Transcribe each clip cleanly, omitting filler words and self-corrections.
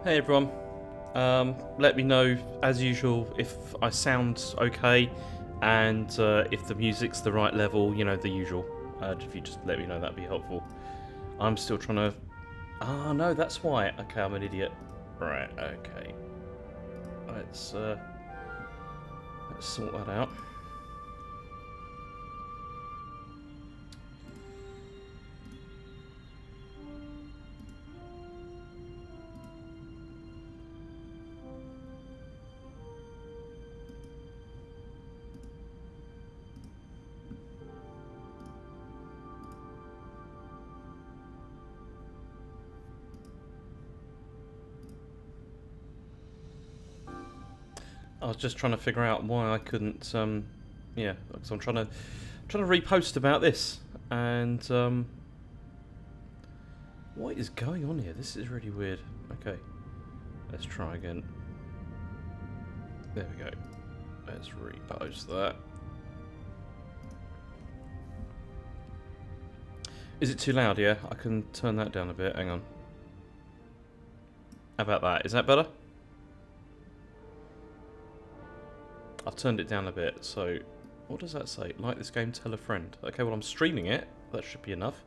Hey everyone, let me know as usual if I sound okay and if the music's the right level, you know, the usual. If you just let me know, that'd be helpful. I'm still trying to. Ah, no, that's why. Okay, I'm an idiot. Right, okay. Let's, uh, let's sort that out. I was just trying to figure out why I couldn't, yeah, because I'm trying to repost about this, and, what is going on here? This is really weird. Okay, let's try again. There we go. Let's repost that. Is it too loud? Yeah, I can turn that down a bit. Hang on. How about that? Is that better? I've turned it down a bit, so what does that say? Like this game, tell a friend. Okay, well I'm streaming it. That should be enough.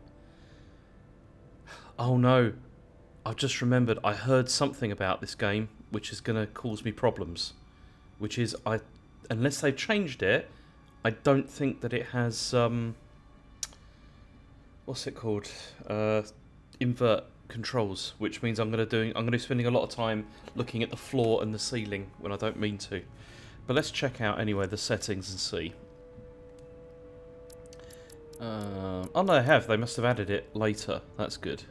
Oh no. I've just remembered I heard something about this game which is going to cause me problems. Which is, unless they've changed it, I don't think that it has, what's it called? Invert controls, which means I'm going to be spending a lot of time looking at the floor and the ceiling when I don't mean to. But let's check out anyway the settings and see. Oh no, they have. They must have added it later. That's good.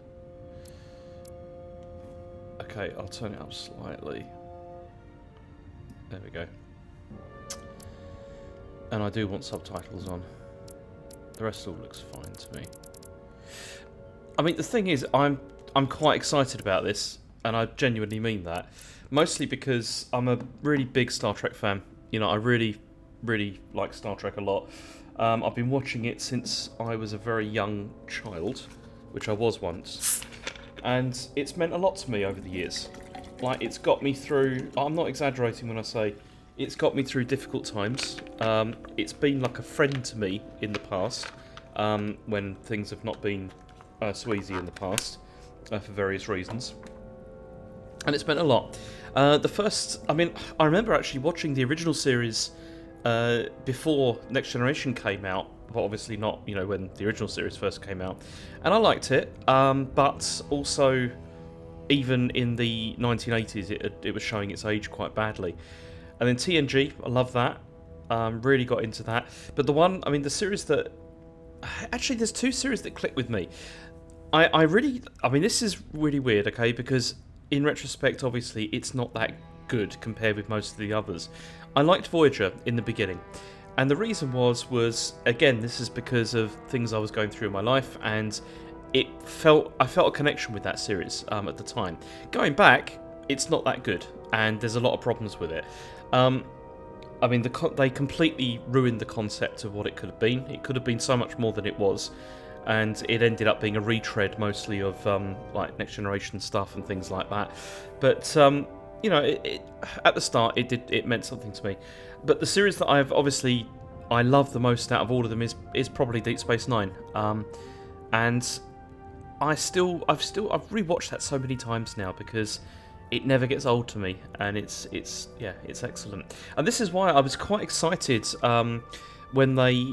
Okay, I'll turn it up slightly. There we go. And I do want subtitles on. The rest all looks fine to me. I mean, the thing is, I'm quite excited about this, and I genuinely mean that. Mostly because I'm a really big Star Trek fan. You know, I really, really like Star Trek a lot. I've been watching it since I was a very young child, which I was once. And it's meant a lot to me over the years. Like, it's got me through... I'm not exaggerating when I say it's got me through difficult times. It's been like a friend to me in the past, when things have not been so easy in the past, for various reasons. And it's meant a lot. I remember actually watching the original series before Next Generation came out, but obviously not, you know, when the original series first came out. And I liked it, but also, even in the 1980s, it was showing its age quite badly. And then TNG, I love that. Really got into that. But the series that... Actually, there's two series that click with me. This is really weird, okay, because in retrospect, obviously, it's not that good compared with most of the others. I liked Voyager in the beginning, and the reason was again, this is because of things I was going through in my life, and I felt a connection with that series at the time. Going back, it's not that good, and there's a lot of problems with it. They completely ruined the concept of what it could have been. It could have been so much more than it was. And it ended up being a retread mostly of like Next Generation stuff and things like that. But you know, at the start it meant something to me. But the series that I love the most out of all of them is probably Deep Space Nine. And I've rewatched that so many times now because it never gets old to me, and it's excellent. And this is why I was quite excited when they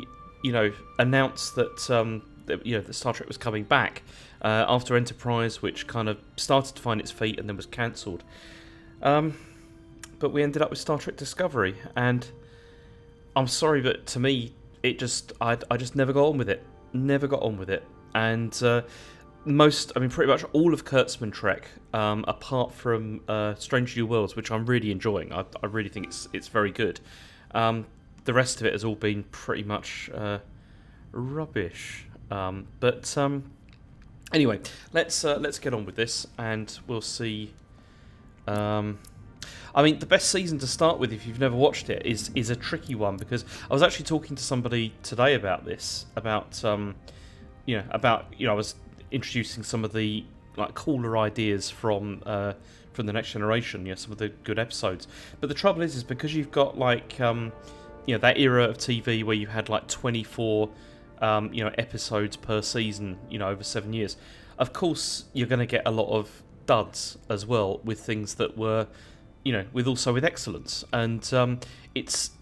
announced that. That Star Trek was coming back after Enterprise, which kind of started to find its feet and then was cancelled. But we ended up with Star Trek Discovery, and I'm sorry, but to me, I just never got on with it. Never got on with it. And pretty much all of Kurtzman Trek, apart from Strange New Worlds, which I'm really enjoying. I really think it's very good. The rest of it has all been pretty much rubbish. Anyway, let's get on with this, and we'll see. The best season to start with, if you've never watched it, is a tricky one, because I was actually talking to somebody today about this, I was introducing some of the like cooler ideas from the Next Generation. You know, some of the good episodes. But the trouble is because you've got like you know, that era of TV where you had like 24 you know, episodes per season, you know, over 7 years. Of course, you're going to get a lot of duds as well with things that were, you know, with excellence, and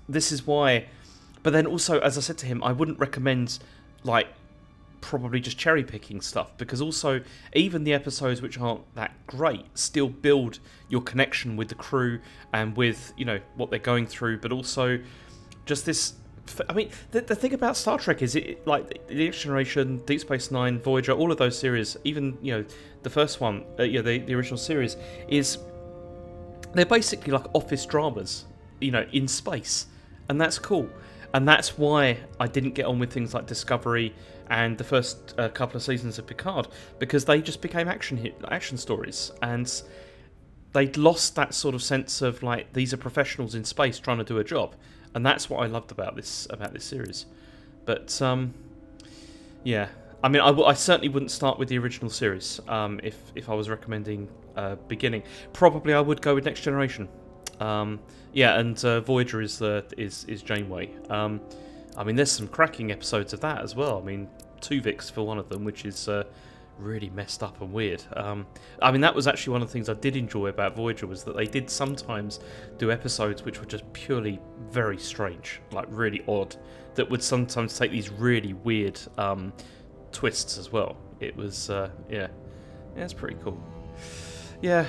this is why. But then also, as I said to him, I wouldn't recommend like probably just cherry picking stuff, because also even the episodes which aren't that great still build your connection with the crew and with, you know, what they're going through, but also just this. I mean, the thing about Star Trek is, it like the Next Generation, Deep Space Nine, Voyager, all of those series, even, you know, the first one, you know, the original series, is they're basically like office dramas, you know, in space, and that's cool. And that's why I didn't get on with things like Discovery and the first couple of seasons of Picard, because they just became action stories, and they'd lost that sort of sense of like, these are professionals in space trying to do a job. And that's what I loved about this series. But yeah, I mean, I certainly wouldn't start with the original series. If I was recommending beginning, probably I would go with Next Generation. Yeah, and Voyager is Janeway. I mean, there's some cracking episodes of that as well. I mean, Tuvix for one of them, which is really messed up and weird. I mean, that was actually one of the things I did enjoy about Voyager, was that they did sometimes do episodes which were just purely very strange, like really odd, that would sometimes take these really weird twists as well. It was, yeah, it's pretty cool. Yeah,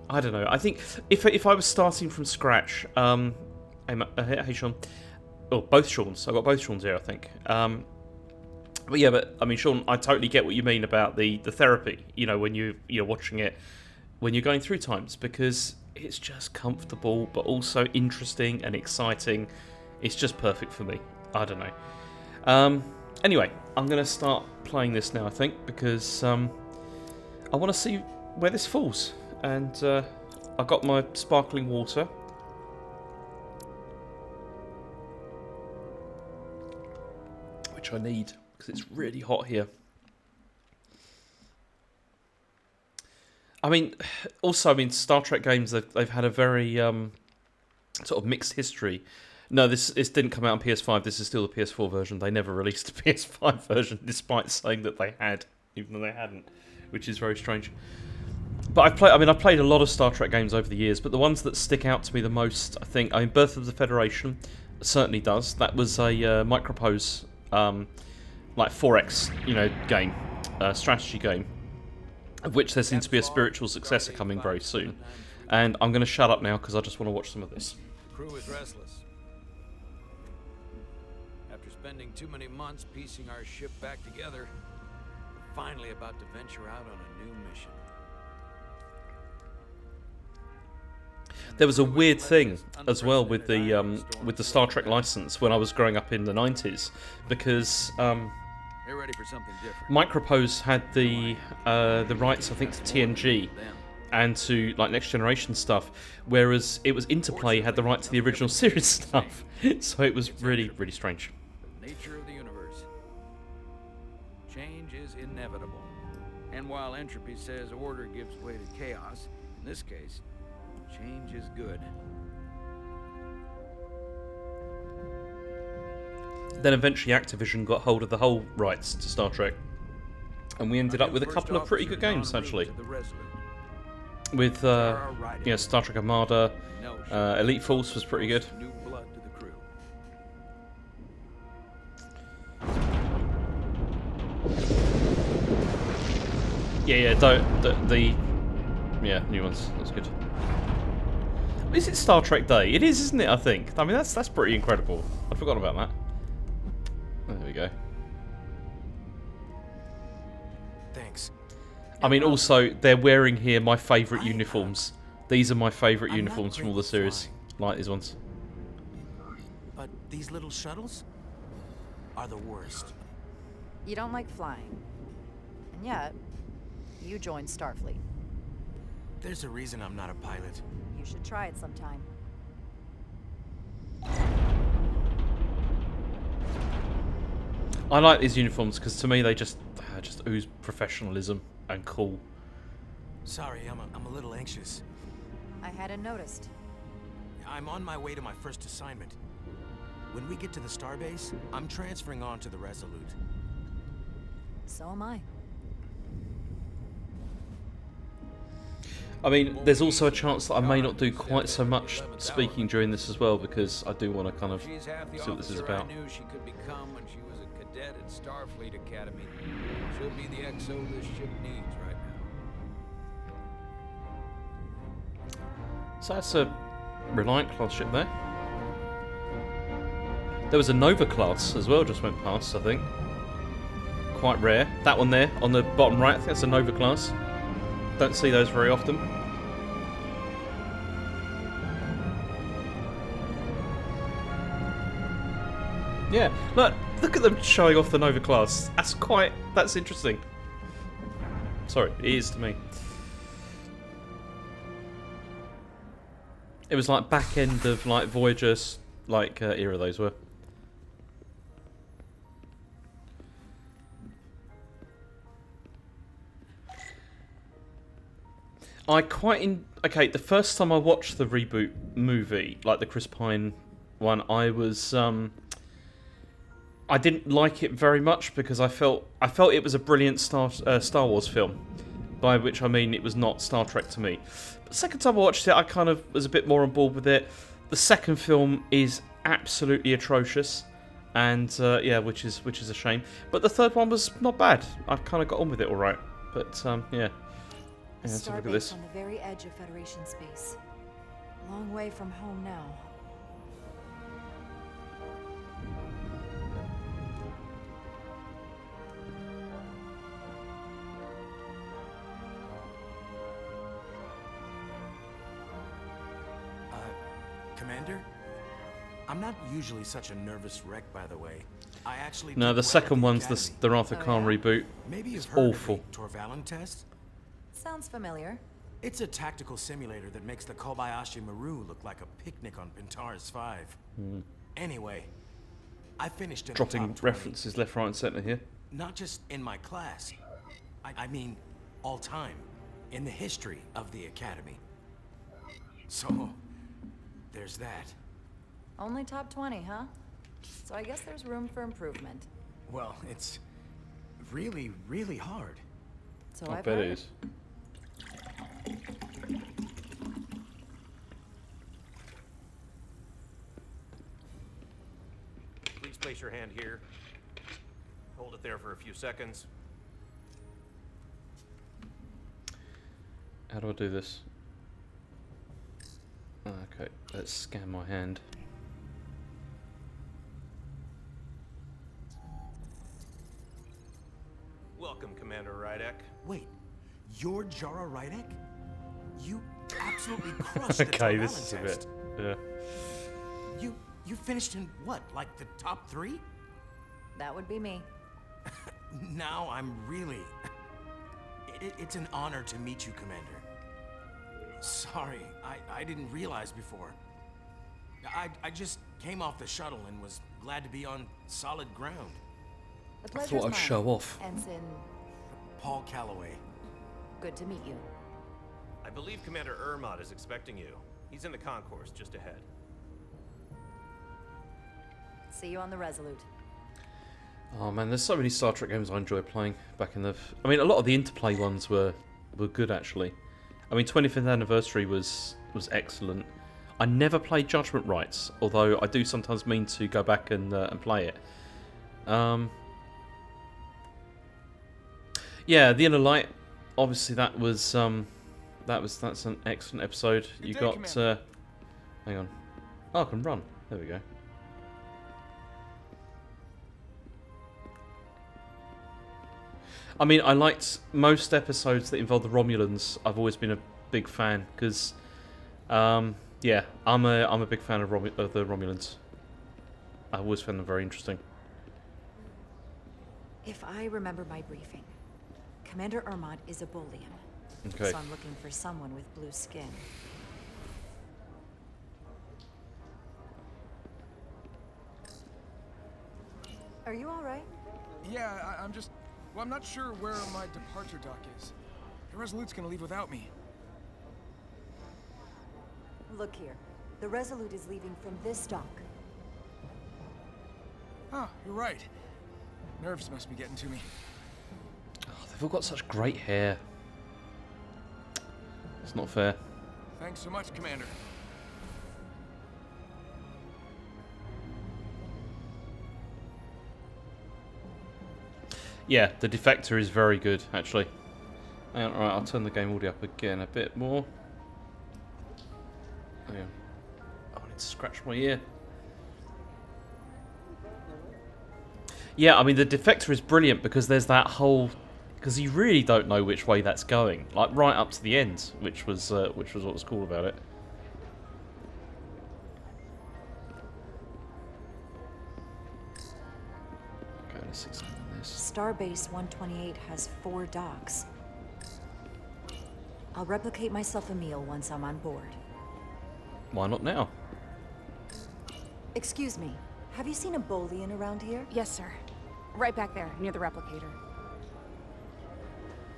I don't know. I think if I was starting from scratch, hey Sean, oh, both Seans. I got both Seans here, I think. But yeah, I mean, Sean, I totally get what you mean about the therapy. You know, when you're watching it, when you're going through times, because it's just comfortable, but also interesting and exciting. It's just perfect for me. I don't know. Anyway, I'm going to start playing this now, I think, because I want to see where this falls. And I got my sparkling water. Which I need, because it's really hot here. I mean, also, Star Trek games, they've had a very sort of mixed history. No, this didn't come out on PS5. This is still the PS4 version. They never released a PS5 version, despite saying that they had, even though they hadn't, which is very strange. But I've played a lot of Star Trek games over the years, but the ones that stick out to me the most, I think, Birth of the Federation certainly does. That was a Micropose, like 4X, game, strategy game, of which there seems to be a spiritual successor coming very soon. And I'm going to shut up now because I just want to watch some of this. The crew is restless. After spending too many months piecing our ship back together, we're finally about to venture out on a new mission. There was a weird thing as well with the Star Trek license when I was growing up in the 90s, because They're ready for something different. Micropose had the rights, I think, to TNG and to like Next Generation stuff, whereas it was Interplay had the right to the original series stuff. So it was really, really strange. The nature of the universe. Change is inevitable. And while entropy says order gives way to chaos, in this case, change is good. Then eventually Activision got hold of the whole rights to Star Trek, and we ended up with a couple of pretty good games, actually. With Star Trek Armada, Elite Force was pretty good. New blood to the crew. New ones. That's good. Is it Star Trek Day? It is, isn't it? I think. I mean, that's pretty incredible. I'd forgotten about that. There we go. Thanks. I mean, also, they're wearing here my favourite uniforms. These are my favourite uniforms from all the series. Like these ones. But these little shuttles are the worst. You don't like flying. And yet, you joined Starfleet. There's a reason I'm not a pilot. You should try it sometime. I like these uniforms because to me they just ooze professionalism. and cool. Sorry, I'm a little anxious. I hadn't noticed. I'm on my way to my first assignment. When we get to the starbase, I'm transferring on to the Resolute. So am I. I mean, there's also a chance that I may not do quite so much speaking during this as well, because I do want to kind of She's half the see what this is officer about. I knew she could become when she was a cadet at Starfleet Academy. She'll be the XO this ship needs right now. So that's a Reliant class ship there. There was a Nova class as well, just went past, I think. Quite rare. That one there on the bottom right, I think that's a Nova class. Don't see those very often. Yeah, look at them showing off the Nova class. That's interesting. Sorry, it is to me. It was like back end of like Voyager's like era those were. Okay, the first time I watched the reboot movie, like the Chris Pine one, I didn't like it very much because I felt it was a brilliant Star Wars film, by which I mean it was not Star Trek to me. But the second time I watched it, I kind of was a bit more on board with it. The second film is absolutely atrocious, and yeah, which is a shame. But the third one was not bad. I kind of got on with it all right. But yeah. A Let's have a look at starbase this. on the very edge of Federation space. Long way from home now. Commander? I'm not usually such a nervous wreck, by the way. I actually No, did the well second at one's Academy. the Arthur Khan yeah? reboot. Maybe you've It's heard awful. of the Torvalin test? Sounds familiar. It's a tactical simulator that makes the Kobayashi Maru look like a picnic on Pintaris 5. Anyway, I finished in the Dropping top 20. references left, right, and centre here. Not just in my class. I mean, all time. In the history of the Academy. So, there's that. Only top 20, huh? So I guess there's room for improvement. Well, it's really, really hard. So I I've bet heard. it is. Please place your hand here. Hold it there for a few seconds. How do I do this? Okay, let's scan my hand. Welcome, Commander Rydek. Wait, you're Jara Rydek? You absolutely crushed the Okay, Torvalin this is a bit. test. Yeah. You finished in what, like the top 3? That would be me. Now I'm really... It's an honor to meet you, Commander. Sorry, I didn't realize before. I just came off the shuttle and was glad to be on solid ground. The I pleasure's thought I'd mine. show off. Ensign, Paul Calloway. good to meet you. I believe Commander Ermot is expecting you. He's in the concourse just ahead. See you on the Resolute. Oh man, there's so many Star Trek games I enjoy playing back in the... I mean, a lot of the Interplay ones were good, actually. I mean, 25th Anniversary was excellent. I never played Judgment Rights, although I do sometimes mean to go back and play it. Yeah, The Inner Light. Obviously, that's an excellent episode. You day, got... Commander. hang on. Oh, I can run. There we go. I mean, I liked most episodes that involved the Romulans. I've always been a big fan because, yeah, I'm a big fan of the Romulans. I always found them very interesting. If I remember my briefing, Commander Ermot is a Bolian. Okay. So I'm looking for someone with blue skin. Are you all right? Yeah, I'm just... Well, I'm not sure where my departure dock is. The Resolute's gonna leave without me. Look here. The Resolute is leaving from this dock. Oh, you're right. Nerves must be getting to me. Oh, they've all got such great hair. It's not fair. Thanks so much, Commander. Yeah, the Defector is very good, actually. Alright, I'll turn the game audio up again a bit more. Oh, yeah. Oh, I need to scratch my ear. Yeah, I mean, the Defector is brilliant because there's that whole... Because you really don't know which way that's going. Like, right up to the end, which was what was cool about it. Okay, let's examine this. Starbase 128 has 4 docks. I'll replicate myself a meal once I'm on board. Why not now? Excuse me, have you seen a Bolian around here? Yes, sir. Right back there, near the replicator.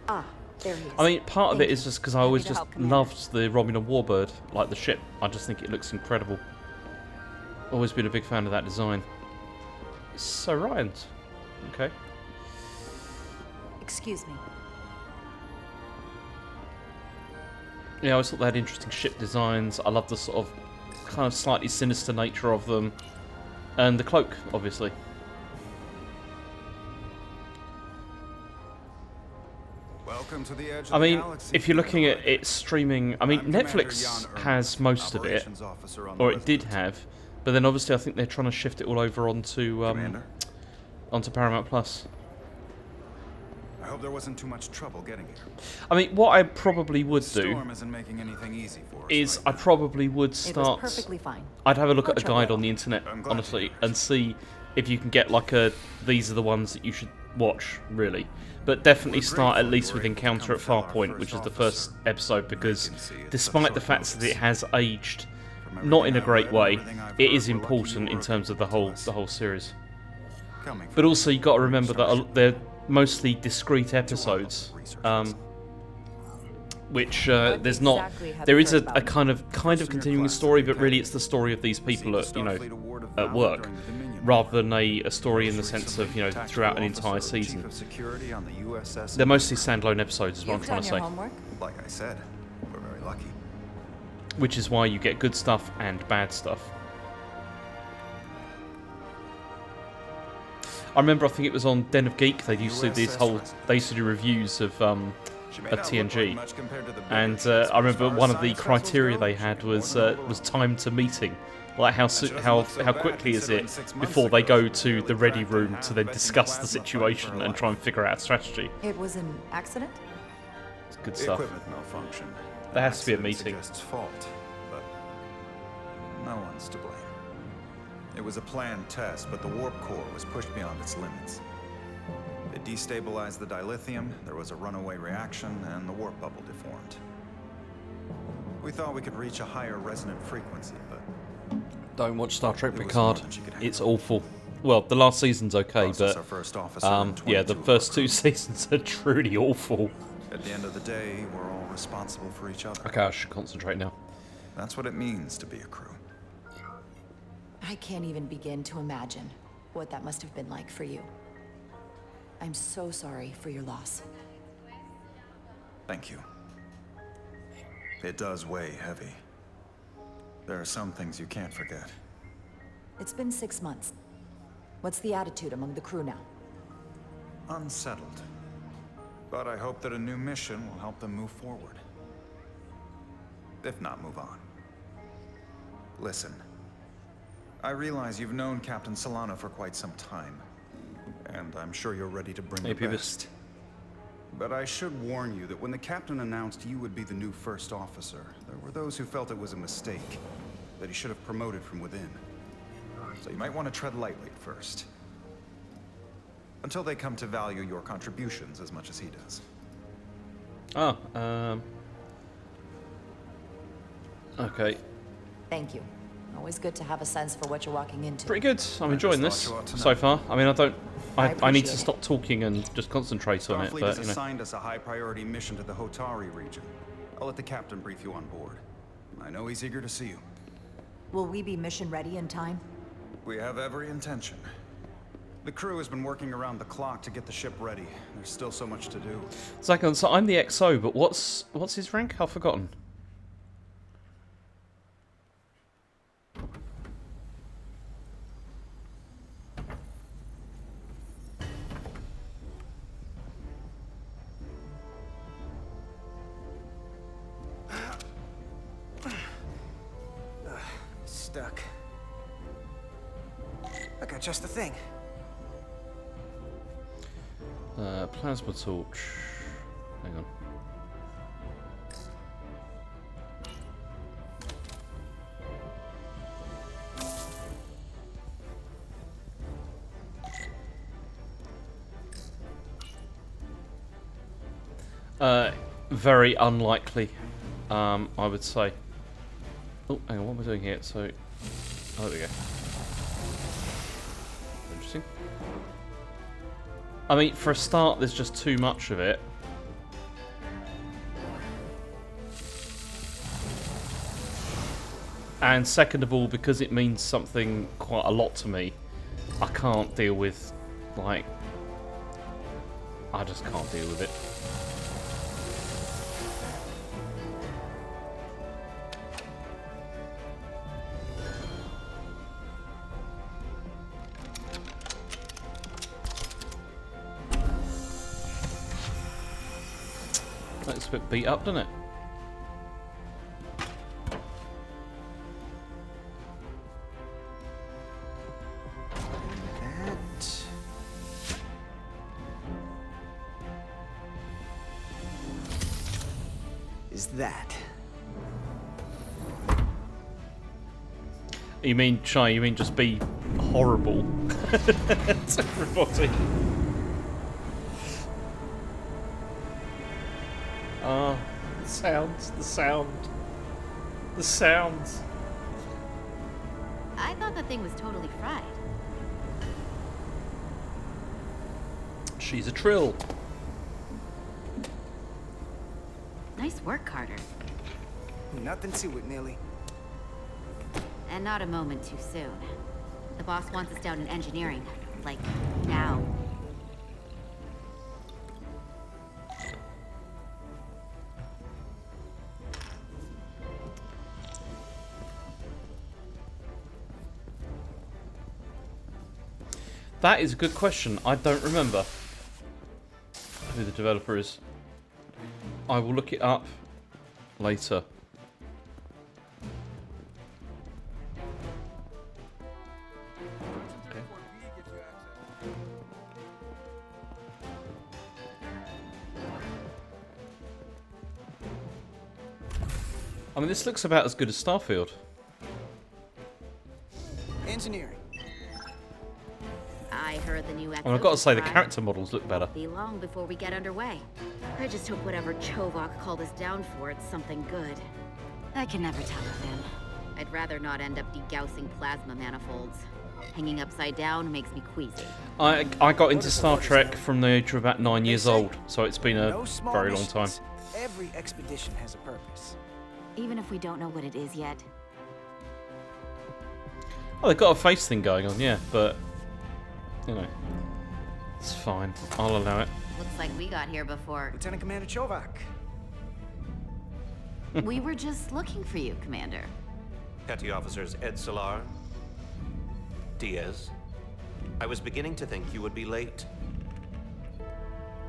Ah, there he is. I mean, part of Thank it is you. just because I always to just help, Commander. loved the Romulan Warbird, like the ship. I just think it looks incredible. Always been a big fan of that design. So, Ryan's. Okay. Excuse me. Yeah, I always thought they had interesting ship designs. I love the sort of kind of slightly sinister nature of them. And the cloak, obviously. Welcome to the edge of I the mean, galaxy, if you're looking at Commander. it streaming... I mean, I'm Commander Netflix Jan has most of it. Operations Officer on the Or it did Resurgence. have. But then obviously I think they're trying to shift it all over onto Commander, onto Paramount Plus. I hope there wasn't too much trouble getting here. I mean, what I probably would do Storm isn't making anything easy for us. is right I probably would It was start... perfectly fine. I'd have a look No at a trouble guide at on all. the internet, I'm glad to honestly, hear it. and see if you can get like a... These are the ones that you should watch, really. But definitely We're start at grateful least you with were able to Encounter come at fill our Farpoint, first which is the officer. first episode, because Vacancy at despite such the short fact that it notice. has aged From not in a everything I've great read, way, everything I've it heard, is we're lucky you important in were terms of the available to whole us. series. Coming But from also, you got to the remember that Resurgence. they're mostly discrete To our episodes, Resurgence. which What there's not. exactly have There you is heard a about kind of First in your continuing class at story, the but really Academy. it's the story of these people Received at the Starfleet Award of at Valor work, during the Dominion rather War. than a story in the Most sense of recently, throughout an tactical entire officer, chief season. of security on the USS They're mostly standalone episodes, is what I'm You've trying done to your say. homework? Like I said, we're very lucky. Which is why you get good stuff and bad stuff. I remember, I think it was on Den of Geek. They used to do this USS whole. Resurgence. They used to do reviews of She may of not look TNG. like much compared to the bigger And ships, I but as remember far as one of the science criteria vessels they go, had she can was more than hold her was own. time to meeting. Like how That doesn't how look so how bad, quickly is considering it 6 months before they ago go she to barely the ready cracked in room half to then of discuss the plasma fight for situation her and try and life. figure out a strategy. It was an accident? It's good The stuff. equipment malfunctioned. There has to be a Accident meeting. suggests fault, but no one's to blame. It was a planned test, but the warp core was pushed beyond its limits. It destabilized the dilithium, there was a runaway reaction, and the warp bubble deformed. We thought we could reach a higher resonant frequency, but Don't watch Star Trek It was Picard. more than she could It's handle. awful. Well, the last season's okay, lost us but our first officer and yeah, the 22 of first our two crew. seasons are truly awful. At the end of the day, we're all responsible for each other. Okay, I should concentrate now. That's what it means to be a crew. I can't even begin to imagine what that must have been like for you. I'm so sorry for your loss. Thank you. It does weigh heavy. There are some things you can't forget. It's been 6 months. What's the attitude among the crew now? Unsettled. But I hope that a new mission will help them move forward. If not, move on. Listen. I realize you've known Captain Solano for quite some time. And I'm sure you're ready to bring Hey, the Peebus. best. But I should warn you that when the captain announced you would be the new first officer, there were those who felt it was a mistake, that he should have promoted from within. So you might want to tread lightly at first. Until they come to value your contributions as much as he does. Oh, okay. Thank you. Always good to have a sense for what you're walking into. Pretty good. I'm enjoying just this thought you ought to so know. far. I mean, I need appreciate to it. stop talking and just concentrate on it. Starfleet But has you know, assigned us a high-priority mission to the Hotari region. I'll let the captain brief you on board. I know he's eager to see you. Will we be mission ready in time? We have every intention. The crew has been working around the clock to get the ship ready. There's still so much to do. second. So I'm the XO, but what's his rank? I've forgotten. Stuck. I got just the thing. Plasma torch. Hang on. Very unlikely, I would say. Oh, hang on, what am I doing here? So, oh, there we go. Interesting. I mean, for a start, there's just too much of it. And second of all, because it means something quite a lot to me, I can't deal with, like... I just can't deal with it. Looks a bit beat up, doesn't it? That... is that. You mean, Shy, you mean just be horrible to everybody? Ah, the sounds, the sound. The sounds. I thought that thing was totally fried. She's a trill. Nice work, Carter. Nothing to it, Neely. And not a moment too soon. The boss wants us down in engineering. Like, now. That is a good question. I don't remember who the developer is. I will look it up later. Okay. I mean, this looks about as good as Starfield. Engineering. I heard the new And I've got to say, the Exo character models look better. be long before we get underway. I just hope whatever Chovok called us down for, it's something good. I can never tell with him. I'd rather not end up degaussing plasma manifolds. Hanging upside down makes me queasy. I got into Star Trek from the age of about 9 years old, so it's been a No small very long time. missions. Every expedition has a purpose. Even if we don't know what it is yet. Oh, they've got a face thing going on, yeah, but, you know, it's fine. I'll allow it. Looks like we got here before. Lieutenant Commander Chovak. We were just looking for you, Commander. Petty Officers Ed Solar, Diaz. I was beginning to think you would be late.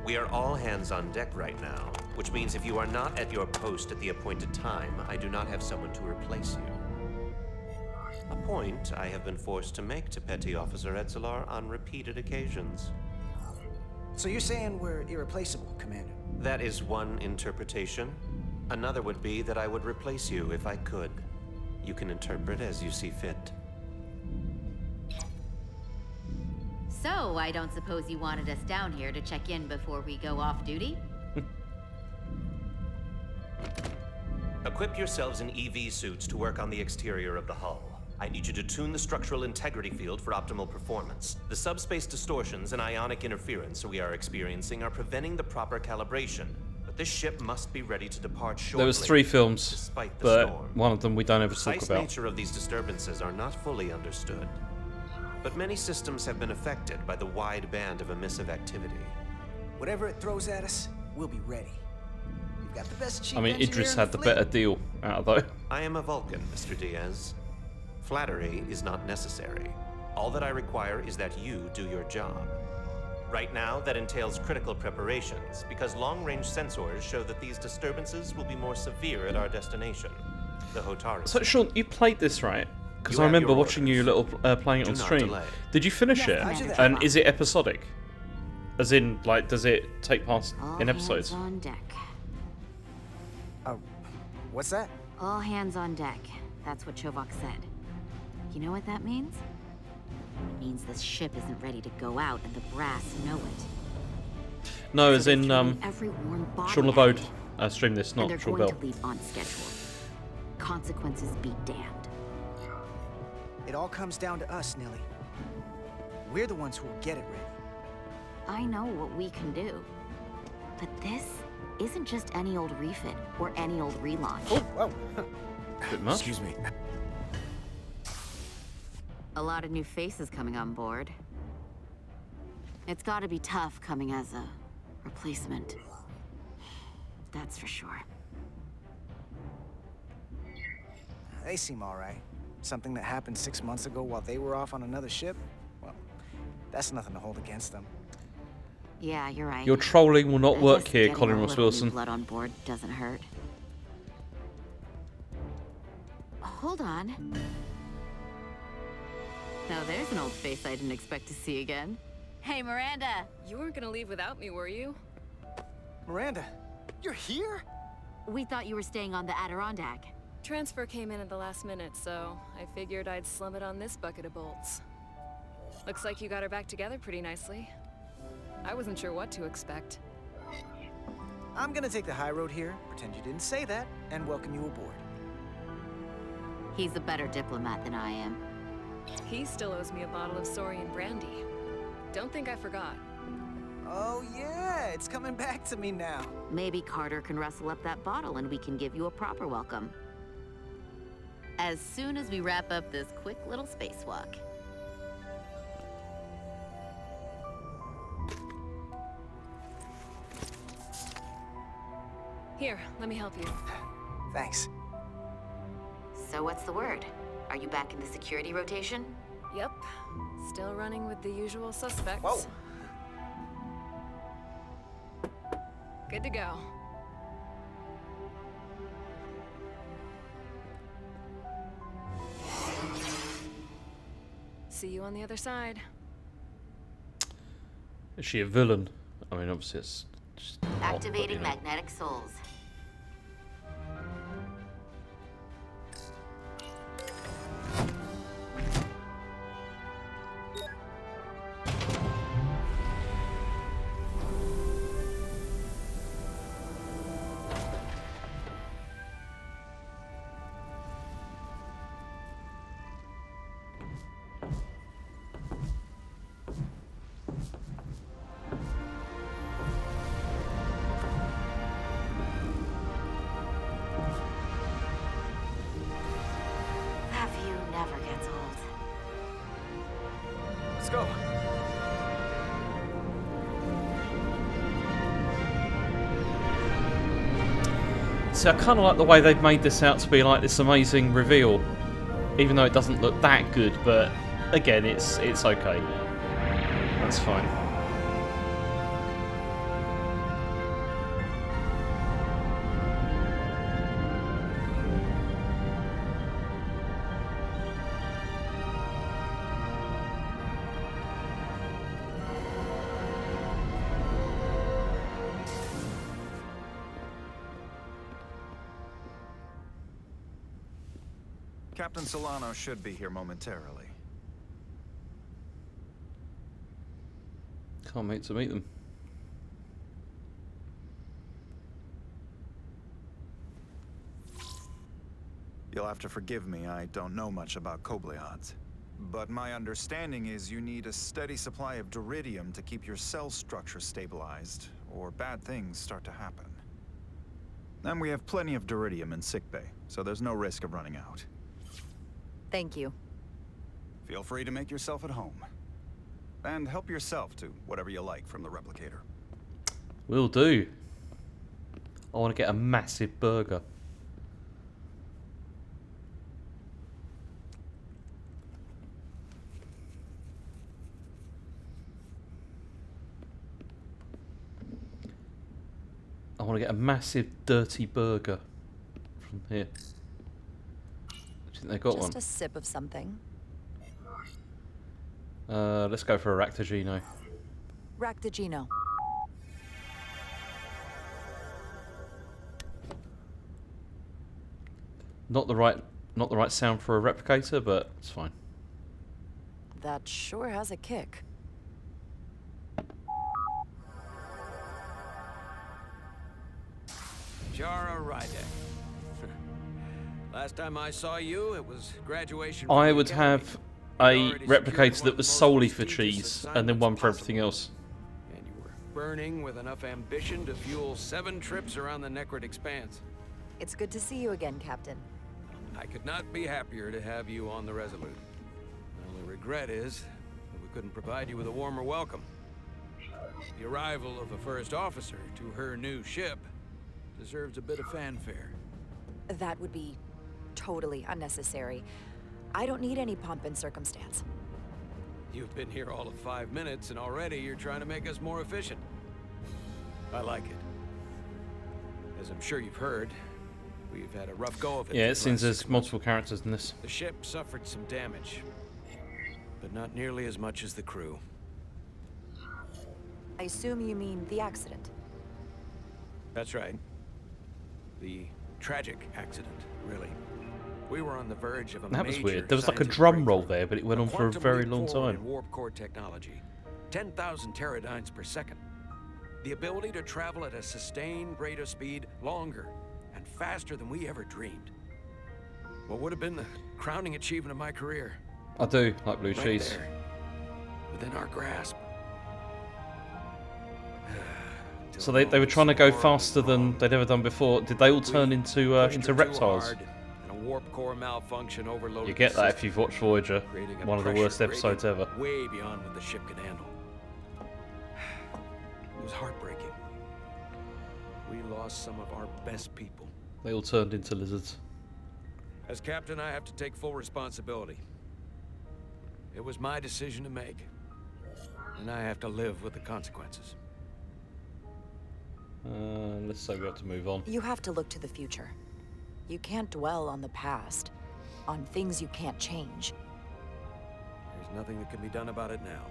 We are all hands on deck right now, which means if you are not at your post at the appointed time, I do not have someone to replace you. A point I have been forced to make to Petty Officer Edzelar on repeated occasions. So you're saying we're irreplaceable, Commander? That is one interpretation. Another would be that I would replace you if I could. You can interpret as you see fit. So, I don't suppose you wanted us down here to check in before we go off duty? Equip yourselves in EV suits to work on the exterior of the hull. I need you to tune the structural integrity field for optimal performance. The subspace distortions and ionic interference we are experiencing are preventing the proper calibration. But this ship must be ready to depart shortly. There was 3 films, despite the but storm. one of them we don't ever The talk precise about. nature of these disturbances are not fully understood. But many systems have been affected by the wide band of emissive activity. Whatever it throws at us, we'll be ready. We've got the best chief I mean, engineer Idris in had the fleet. better deal out of those. I am a Vulcan, Mr. Diaz. Flattery is not necessary. All that I require is that you do your job. Right now, that entails critical preparations, because long-range sensors show that these disturbances will be more severe at our destination, the Hotaru. So, Sean, you played this, right? Because You I have remember your watching you playing it Do on not stream. delay. Did you finish it? And is it episodic? As in, like, does it take part in episodes? All hands on deck. What's that? All hands on deck. That's what Chovak said. You know what that means? It means this ship isn't ready to go out, and the brass know it. No, as So in, they're throwing every warm body Sean at LeBode it. streamed this, And not they're Sean going Bell. to leave on schedule. Consequences be damned. It all comes down to us, Nelly. We're the ones who will get it ready. I know what we can do. But this isn't just any old refit or any old relaunch. Oh, whoa. Bit much? Excuse me. A lot of new faces coming on board. It's gotta be tough coming as a replacement. That's for sure. They seem all right. Something that happened 6 months ago while they were off on another ship? Well, that's nothing to hold against them. Yeah, you're right. Your trolling will not I work guess here, getting Colin a Ross little new Wilson. blood on board doesn't hurt. Hold on. Now there's an old face I didn't expect to see again. Hey, Miranda. You weren't gonna leave without me, were you? Miranda, you're here? We thought you were staying on the Adirondack. Transfer came in at the last minute, so I figured I'd slum it on this bucket of bolts. Looks like you got her back together pretty nicely. I wasn't sure what to expect. I'm gonna take the high road here, pretend you didn't say that, and welcome you aboard. He's a better diplomat than I am. He still owes me a bottle of Saurian brandy. Don't think I forgot. Oh yeah, it's coming back to me now. Maybe Carter can rustle up that bottle and we can give you a proper welcome. As soon as we wrap up this quick little spacewalk. Here, let me help you. Thanks. So what's the word? Are you back in the security rotation? Yep. Still running with the usual suspects. Whoa. Good to go. See you on the other side. Is she a villain? I mean, obviously it's just not, but, Activating you know. magnetic souls. That view never gets old. Let's go. See, I kind of like the way they've made this out to be like this amazing reveal, even though it doesn't look that good. But again, it's okay. That's fine. Captain Solano should be here momentarily. Can't wait to meet them. You'll have to forgive me, I don't know much about Kobleods. But my understanding is you need a steady supply of duridium to keep your cell structure stabilized, or bad things start to happen. And we have plenty of duridium in sickbay, so there's no risk of running out. Thank you. Feel free to make yourself at home. And help yourself to whatever you like from the replicator. Will do. I want to get a massive burger. I want to get a massive dirty burger from here. Do you think they got one? Just a sip of something. Let's go for a Ractagino. Ractagino. Not the right sound for a replicator, but it's fine. That sure has a kick. Jara Ryde. Last time I saw you, it was graduation. I would have a replicator that was solely for cheese, and then one for everything else. And you were burning with enough ambition to fuel 7 trips around the Necrid Expanse. It's good to see you again, Captain. I could not be happier to have you on the Resolute. My only regret is that we couldn't provide you with a warmer welcome. The arrival of a first officer to her new ship deserves a bit of fanfare. That would be totally unnecessary. I don't need any pomp and circumstance. You've been here all of 5 minutes, and already you're trying to make us more efficient. I like it. As I'm sure you've heard, we've had a rough go of it. Yeah, it seems there's multiple characters in this. The ship suffered some damage, but not nearly as much as the crew. I assume you mean the accident. That's right. The tragic accident, really. We were on the verge of a That was major weird. There was like a scientific drum roll breakthrough. there, but it went on for a quantum very leap long forward time. in warp core technology. 10,000 teradynes per second. The ability to travel at a sustained rate of speed longer and faster than we ever dreamed. What would have been the crowning achievement of my career? I do like blue Right cheese. there, within our grasp. So they were trying to go faster than they'd ever done before. Did they all turn into reptiles? Warp core malfunction overloaded. You get that if you've watched Voyager, creating a one of the pressure worst episodes ever. gradient way beyond what the ship could handle. It was heartbreaking. We lost some of our best people. They all turned into lizards. As captain, I have to take full responsibility. It was my decision to make, and I have to live with the consequences. Let's say we have to move on. You have to look to the future. You can't dwell on the past, on things you can't change. There's nothing that can be done about it now.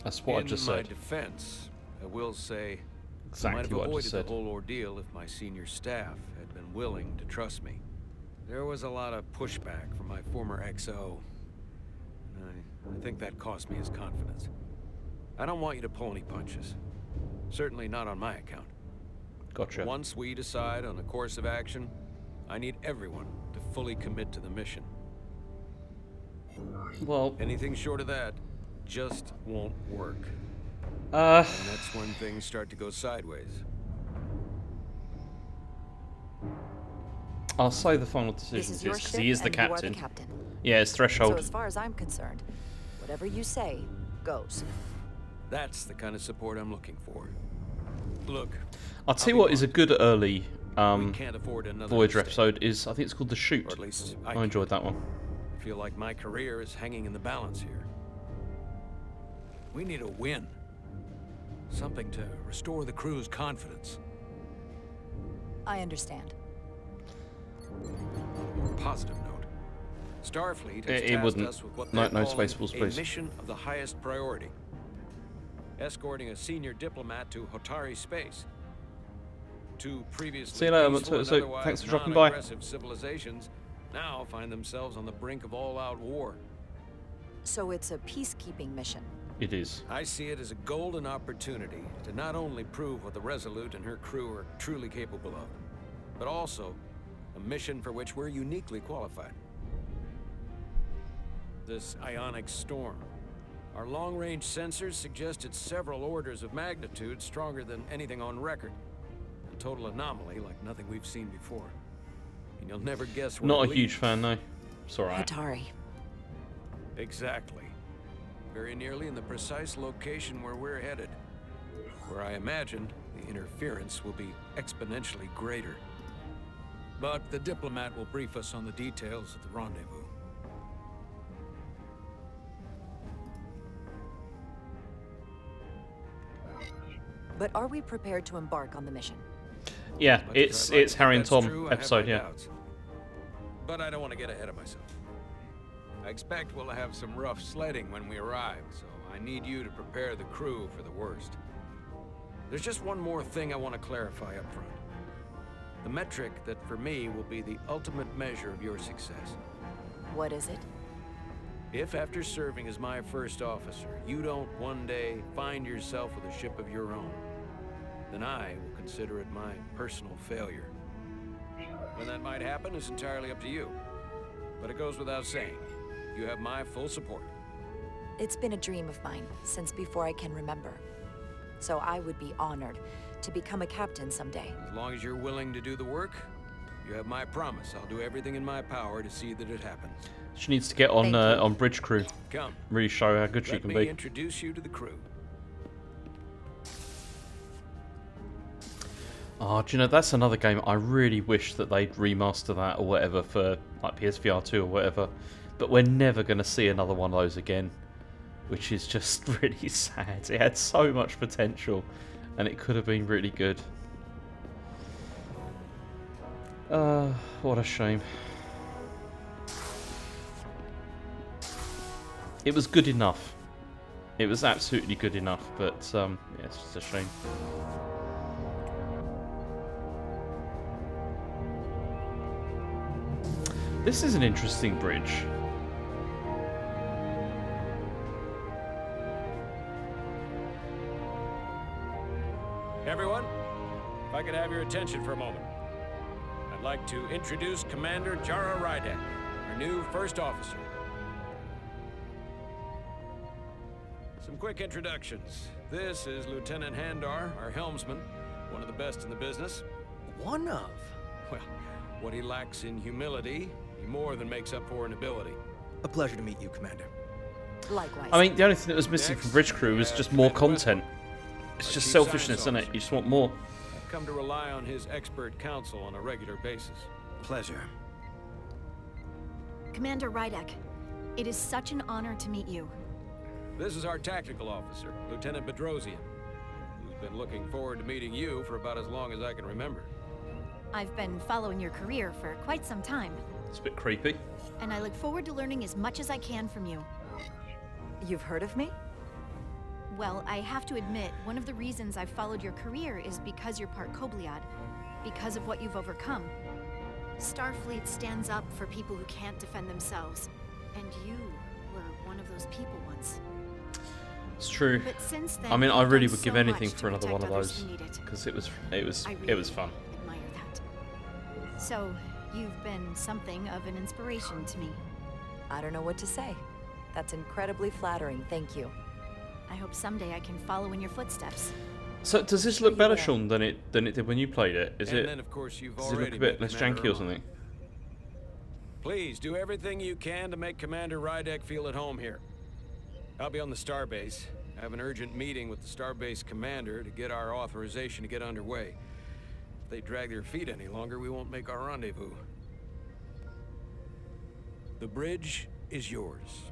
That's what I just In my said. defense, I will say I Exactly might have what I avoided just said. the whole ordeal if my senior staff had been willing to trust me. There was a lot of pushback from my former XO. And I think that cost me his confidence. I don't want you to pull any punches. Certainly not on my account. Gotcha. Once we decide on a course of action, I need everyone to fully commit to the mission. Well, anything short of that just won't work. And that's when things start to go sideways. I'll say the final decision This is your because ship, he is the and you are captain. the captain. Yeah, it's threshold. So as far as I'm concerned, whatever you say goes. That's the kind of support I'm looking for. Look, I'll tell you what is a good early we can't afford another Voyager mistake. episode is, I think it's called The Shoot. Or at least I enjoyed that one. I feel like my career is hanging in the balance here. We need a win. Something to restore the crew's confidence. I understand. On a more positive note, Starfleet has It tasked wouldn't. us with what No- they're no calling Spaceballs, a please. mission of the highest priority. Escorting a senior diplomat to Hotari space. Two previously See you later, peaceful and so otherwise thanks for dropping by. non-aggressive civilizations now find themselves on the brink of all-out war. So it's a peacekeeping mission. It is. I see it as a golden opportunity to not only prove what the Resolute and her crew are truly capable of, but also A mission for which we're uniquely qualified. This ionic storm. Our long-range sensors suggest it's several orders of magnitude stronger than anything on record. A total anomaly like nothing we've seen before. And you'll never guess where Not it a huge leads. fan, no. It's alright. Atari. Exactly. Very nearly in the precise location where we're headed. Where I imagine the interference will be exponentially greater. But the diplomat will brief us on the details at the rendezvous. But are we prepared to embark on the mission? Yeah, Much as I'd like it's to Harry think and that's Tom true, I have episode, my yeah. doubts. But I don't want to get ahead of myself. I expect we'll have some rough sledding when we arrive, so I need you to prepare the crew for the worst. There's just one more thing I want to clarify up front. The metric that for me will be the ultimate measure of your success. What is it? If after serving as my first officer, you don't one day find yourself with a ship of your own, then I will consider it my personal failure. When that might happen is entirely up to you. But it goes without saying, you have my full support. It's been a dream of mine since before I can remember. So I would be honored to become a captain someday. As long as you're willing to do the work, you have my promise. I'll do everything in my power to see that it happens. She needs to get on Bridge Crew. Come. Really show how good she can Let me be. introduce you to the crew. Oh, do you know, that's another game I really wish that they'd remaster that or whatever for like PSVR 2 or whatever. But we're never going to see another one of those again, which is just really sad. It had so much potential and it could have been really good. What a shame. It was good enough. It was absolutely good enough, but yeah, it's just a shame. This is an interesting bridge. Everyone, if I could have your attention for a moment. I'd like to introduce Commander Jara Rydek, our new first officer. Some quick introductions. This is Lieutenant Handar, our helmsman, one of the best in the business. One of? Well, what he lacks in humility, he more than makes up for in ability. A pleasure to meet you, Commander. Likewise. I mean, the only thing that was missing from Bridge Crew was just more content. It's just selfishness, isn't it? You just want more. I've come to rely on his expert counsel on a regular basis. Pleasure. Commander Rydek, it is such an honor to meet you. This is our tactical officer, Lieutenant Bedrosian, who's been looking forward to meeting you for about as long as I can remember. I've been following your career for quite some time, It's a bit creepy. and I look forward to learning as much as I can from you. You've heard of me? Well, I have to admit, one of the reasons I've followed your career is because you're part Kobliad, because of what you've overcome. Starfleet stands up for people who can't defend themselves, and you were one of those people once. It's true. But since then, I mean, I you've really done would give so anything much for to another one of protect others those who need it. because it was I really fun. admire that. So, you've been something of an inspiration to me. I don't know what to say. That's incredibly flattering, thank you. I hope someday I can follow in your footsteps. So does this look better, Sean, than it did when you played it? Is And it? then, of course, you've Does it look already a bit met less Commander janky or Irwin. something? Please do everything you can to make Commander Rydek feel at home here. I'll be on the starbase. I have an urgent meeting with the starbase commander to get our authorization to get underway. If they drag their feet any longer, we won't make our rendezvous. The bridge is yours.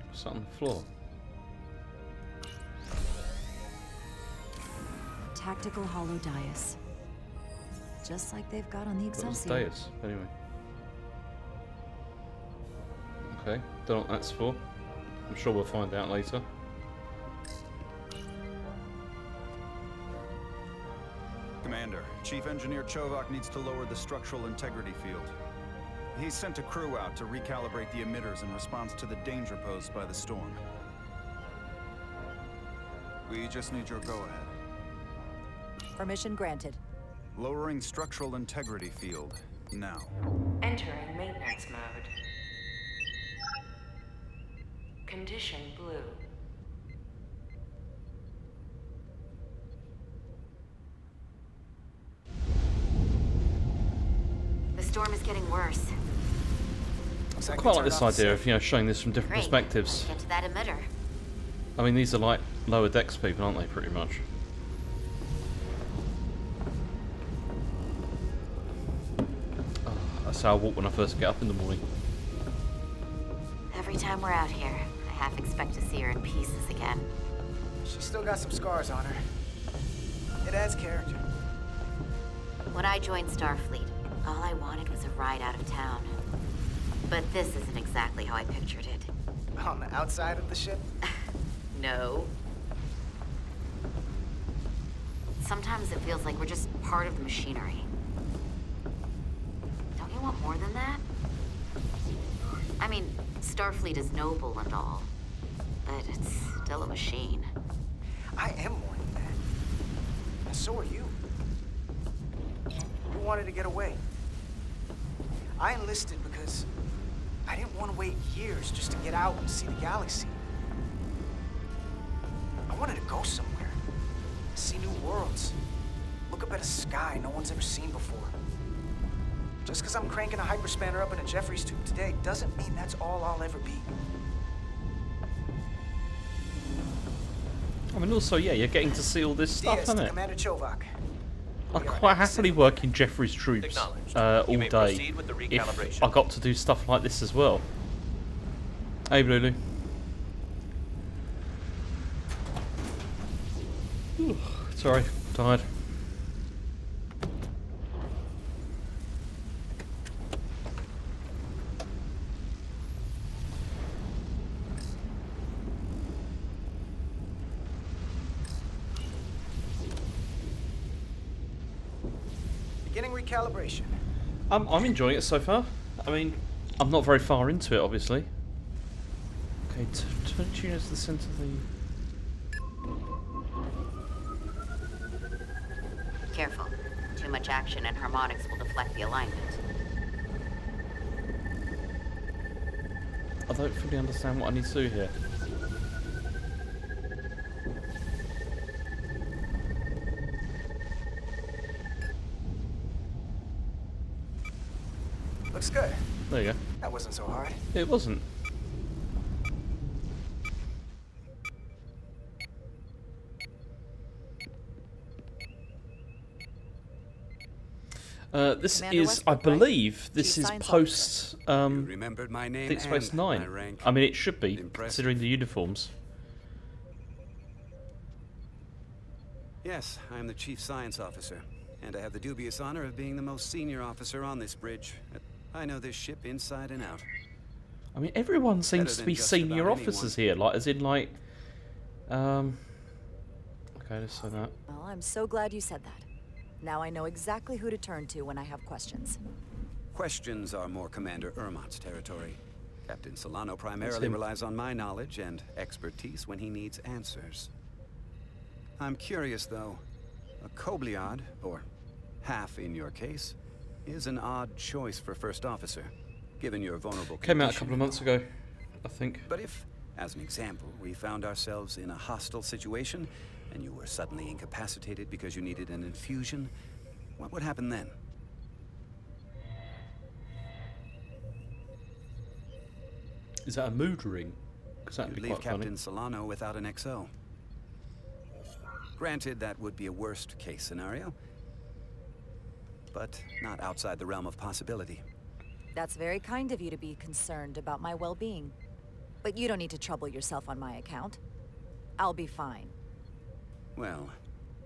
What's that on the floor? Tactical hollow dais. Just like they've got on the What was Excelsior. Deus, anyway? Okay, don't know what that's for. I'm sure we'll find out later. Commander, Chief Engineer Chovak needs to lower the structural integrity field. He sent a crew out to recalibrate the emitters in response to the danger posed by the storm. We just need your go-ahead. Permission granted. Lowering structural integrity field, now. Entering maintenance mode. Condition blue. The storm is getting worse. I quite like this idea of, you know, showing this from different perspectives. Get to that emitter. I mean, these are like lower decks people, aren't they, pretty much? Oh, that's how I walk when I first get up in the morning. Every time we're out here, I half expect to see her in pieces again. She's still got some scars on her. It adds character. When I joined Starfleet, all I wanted was a ride out of town. But this isn't exactly how I pictured it. On the outside of the ship? No. Sometimes it feels like we're just part of the machinery. Don't you want more than that? I mean, Starfleet is noble and all, but it's still a machine. I am more than that. And so are you. You wanted to get away. I enlisted because I didn't want to wait years just to get out and see the galaxy. I wanted to go somewhere, see new worlds, look up at a sky no one's ever seen before. Just because I'm cranking a hyperspanner up in a Jeffries tube today doesn't mean that's all I'll ever be. I mean, also, yeah, you're getting to see all this stuff, Diaz, isn't to it? Commander Chovak. I'd quite happily work in Jeffries troops all day if I got to do stuff like this as well. Hey, Lulu. Sorry, tired. Beginning recalibration. I'm enjoying it so far. I mean, I'm not very far into it, obviously. Okay, turn tuners to the center of the... Careful. Too much action and harmonics will deflect the alignment. I don't fully understand what I need to do here. Looks good. There you go. That wasn't so hard. It wasn't. This Commander is, I Westbrook, right? believe, this Chief is Science post remembered my name Deep Space and Nine. my rank. I mean, it should be, Impressive. considering the uniforms. Yes, I am the Chief Science Officer, and I have the dubious honor of being the most senior officer on this bridge. I know this ship inside and out. I mean, everyone seems to than be just senior about officers here, like, as in, like... Okay, let's say that. Well, I'm so glad you said that. Now I know exactly who to turn to when I have questions. Questions are more Commander Ermott's territory. Captain Solano primarily him. relies on my knowledge and expertise when he needs answers. I'm curious, though. A Kobliad, or half in your case, is an odd choice for first officer, given your vulnerable Came out a condition couple of and months all. ago, I think. But if, as an example, we found ourselves in a hostile situation, and you were suddenly incapacitated because you needed an infusion, what would happen then? Is that a mood ring? Because that'd You'd be leave quite funny. Captain Solano without an XO. Granted, that would be a worst-case scenario, but not outside the realm of possibility. That's very kind of you to be concerned about my well-being. But you don't need to trouble yourself on my account. I'll be fine. Well,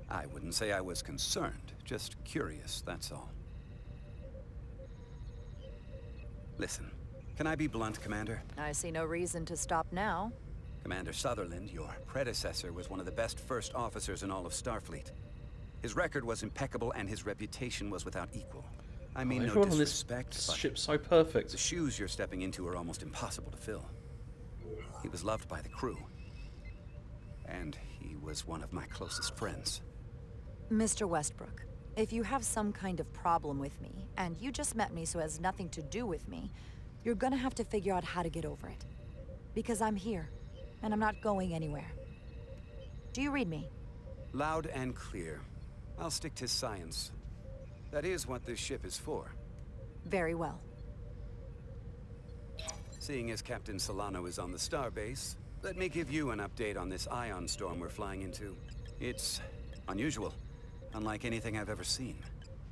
I wouldn't say I was concerned, just curious, that's all. Listen, can I be blunt, Commander? I see no reason to stop now. Commander Sutherland, your predecessor, was one of the best first officers in all of Starfleet. His record was impeccable and his reputation was without equal. I mean, no everyone on this disrespect, but ship's so perfect. the shoes you're stepping into are almost impossible to fill. He was loved by the crew. And he was one of my closest friends. Mr. Westbrook, if you have some kind of problem with me, and you just met me so it has nothing to do with me, you're gonna have to figure out how to get over it. Because I'm here, and I'm not going anywhere. Do you read me? Loud and clear. I'll stick to science. That is what this ship is for. Very well. Seeing as Captain Solano is on the starbase, let me give you an update on this ion storm we're flying into. It's unusual, unlike anything I've ever seen.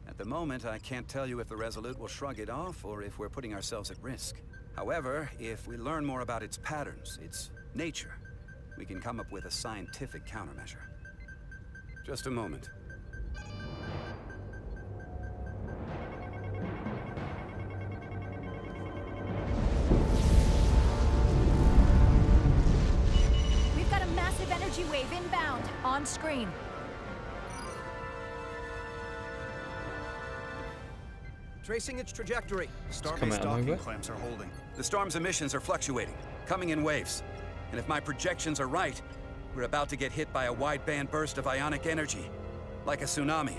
At the moment, I can't tell you if the Resolute will shrug it off or if we're putting ourselves at risk. However, if we learn more about its patterns, its nature, we can come up with a scientific countermeasure. Just a moment. We've got a massive energy wave inbound. On screen. Tracing its trajectory. Starbase docking clamps are holding. The storm's emissions are fluctuating, coming in waves. And if my projections are right, we're about to get hit by a wide-band burst of ionic energy, like a tsunami.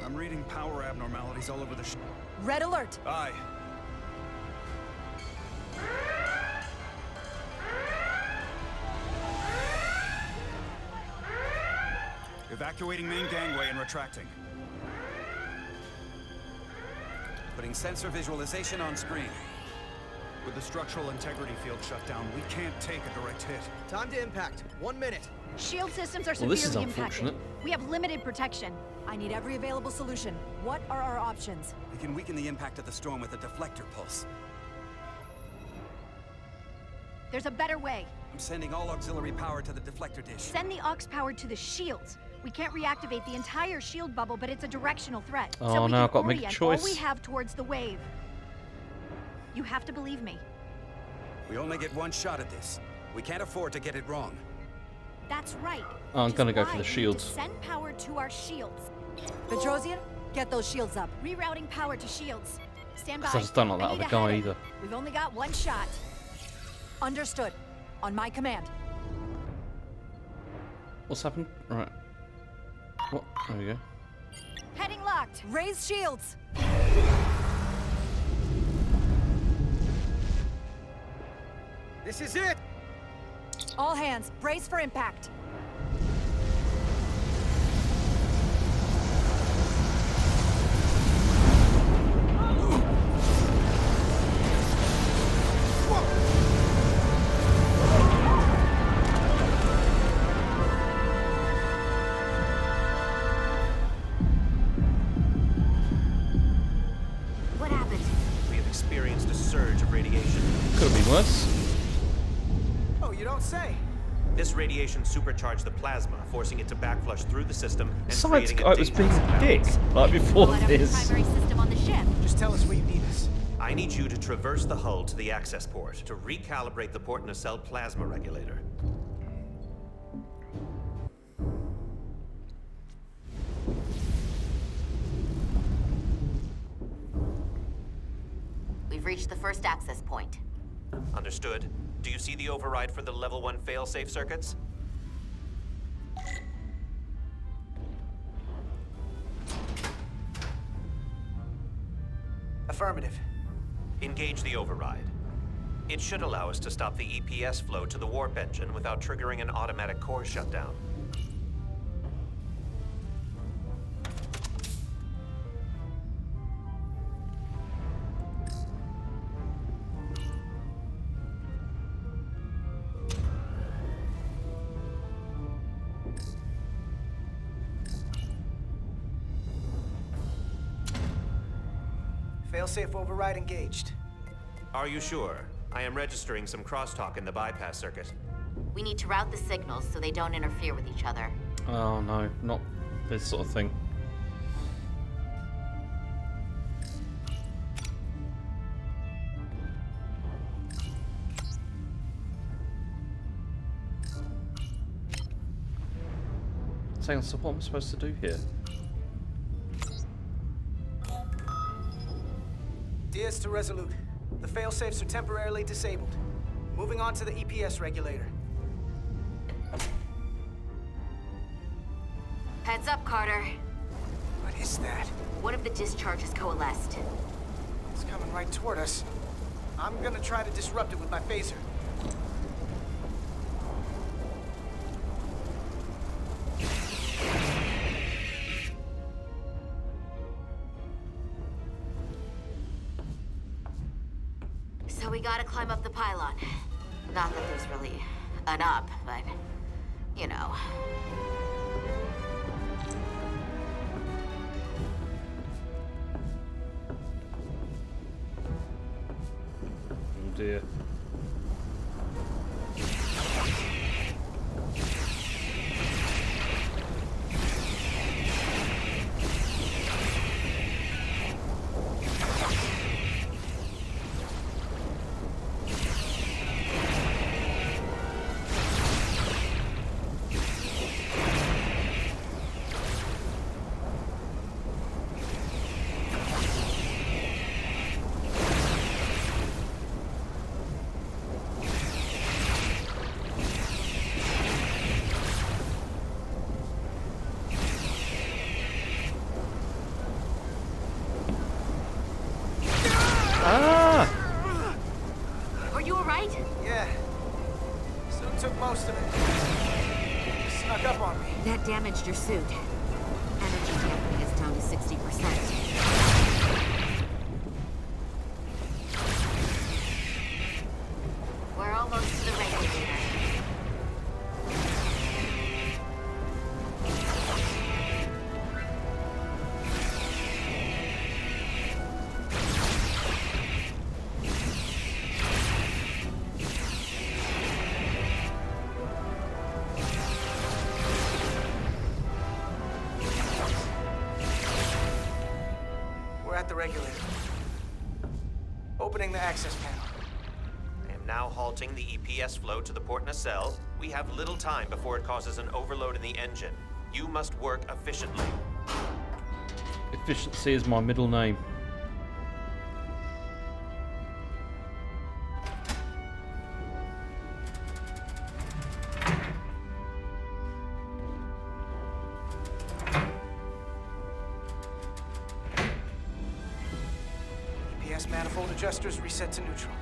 I'm reading power abnormalities all over the ship. Red alert! Aye. Evacuating main gangway and retracting. Putting sensor visualization on screen. With the structural integrity field shut down, we can't take a direct hit. Time to impact. 1 minute. Shield systems are Well, this severely is impacted. unfortunate. We have limited protection. I need every available solution. What are our options? We can weaken the impact of the storm with a deflector pulse. There's a better way. I'm sending all auxiliary power to the deflector dish. Send the aux power to the shields. We can't reactivate the entire shield bubble, but it's a directional threat. Oh, so we now can I've got to make a orient choice. all we have towards the wave. You have to believe me. We only get one shot at this. We can't afford to get it wrong. That's right. Oh, I'm Which is gonna go for why the we need to shields. Send power to our shields. Petrosian, get those shields up. Rerouting power to shields. Stand by. Because I just don't like that I other need a guy header. either. We've only got one shot. Understood. On my command. What's happened? Right. What? There we go. Heading locked. Raise shields. This is it! All hands, brace for impact. What happened? We have experienced a surge of radiation. Could have been worse. Oh, you don't say. This radiation supercharged the plasma, forcing it to backflush through the system and Science creating guy a was being dangerous a dick imbalance. like before Blow out every this. primary system on the ship. Just tell us where you need us. I need you to traverse the hull to the access port to recalibrate the port nacelle plasma regulator. We've reached the first access point. Understood. Do you see the override for the level 1 failsafe circuits? Affirmative. Engage the override. It should allow us to stop the EPS flow to the warp engine without triggering an automatic core shutdown. Failsafe override engaged. Are you sure? I am registering some crosstalk in the bypass circuit. We need to route the signals so they don't interfere with each other. Oh no, not this sort of thing. Hang on, so what am I supposed to do here? Diaz to Resolute. The failsafes are temporarily disabled. Moving on to the EPS regulator. Heads up, Carter. What is that? One of the discharges coalesced. It's coming right toward us. I'm gonna try to disrupt it with my phaser. So we gotta climb up the pylon. Not that there's really an up, but, you know. Oh dear. Are you alright? Yeah. Soon took most of it. Snuck up on me. That damaged your suit. Energy damping is down to 60%. We're almost to the regulator. We're at the regulator. Opening the access panel. I am now halting the EPS flow to the port nacelle. We have little time before it causes an overload in the engine. You must work efficiently. Efficiency is my middle name. EPS manifold adjusters reset to neutral.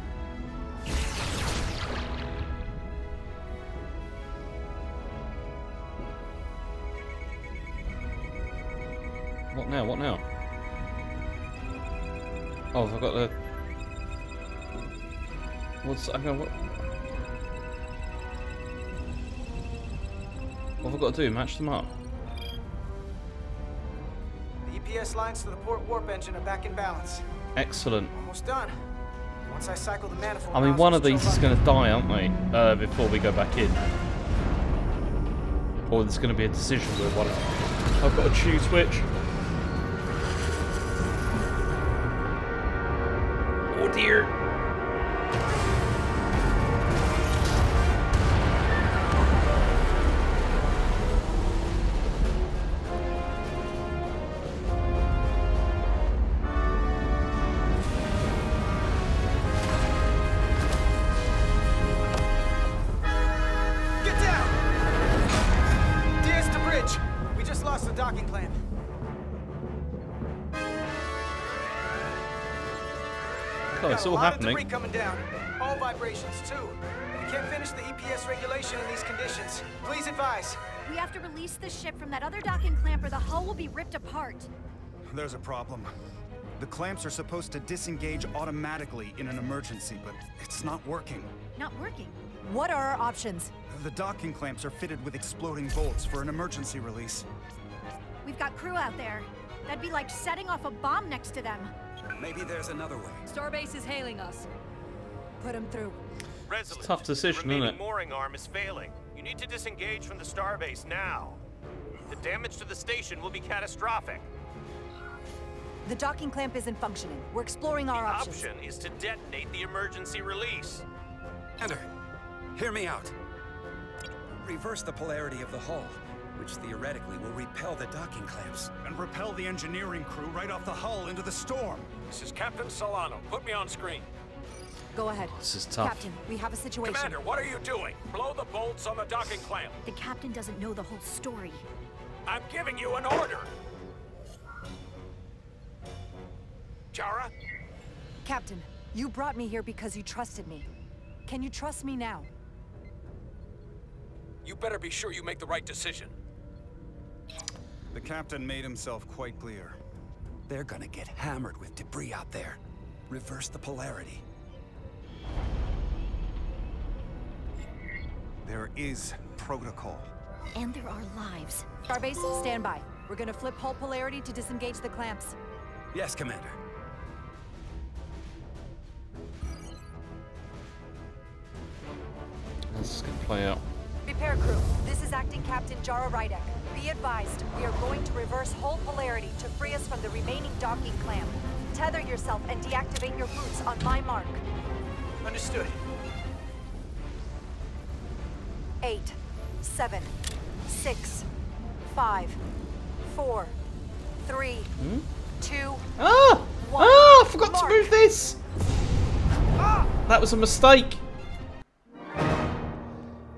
What now? What now? Oh, have I got the... What's... I mean, what have I got to do? Match them up? The EPS lines to the port warp engine are back in balance. Excellent. Almost done. Once I cycle the manifold I mean, one of nozzles, these is going to die, aren't they? Before we go back in. Or there's going to be a decision where one... I've got to choose which. Oh dear. Get down! Diaz to bridge. We just lost the docking clamp. Oh, it's Got a all lot happening. of debris coming down. All vibrations, too. We can't finish the EPS regulation in these conditions. Please advise. We have to release the ship from that other docking clamp or the hull will be ripped apart. There's a problem. The clamps are supposed to disengage automatically in an emergency, but it's not working. Not working. What are our options? The docking clamps are fitted with exploding bolts for an emergency release. We've got crew out there. That'd be like setting off a bomb next to them. Maybe there's another way. Starbase is hailing us. Put him through. Resolute. Tough decision, the isn't remaining it? mooring arm is failing. You need to disengage from the starbase now. The damage to the station will be catastrophic. The docking clamp isn't functioning. We're exploring our The options. option is to detonate the emergency release. Commander, hear me out. Reverse the polarity of the hull. which theoretically will repel the docking clamps. And repel the engineering crew right off the hull into the storm. This is Captain Solano. Put me on screen. Go ahead. This is tough. Captain, we have a situation. Commander, what are you doing? Blow the bolts on the docking clamp. The captain doesn't know the whole story. I'm giving you an order. Jara? Captain, you brought me here because you trusted me. Can you trust me now? You better be sure you make the right decision. The captain made himself quite clear. They're gonna get hammered with debris out there. Reverse the polarity. There is protocol. And there are lives. Starbase, stand by. We're gonna flip hull polarity to disengage the clamps. Yes, Commander. This is going to play out. Repair crew, this is Acting Captain Jara Rydek. Be advised, we are going to reverse hull polarity to free us from the remaining docking clamp. Tether yourself and deactivate your boots on my mark. Understood. 8, 7, 6, 5, 4, 3, 2, Ah! 1. Ah! I forgot Mark. to move this! That was a mistake!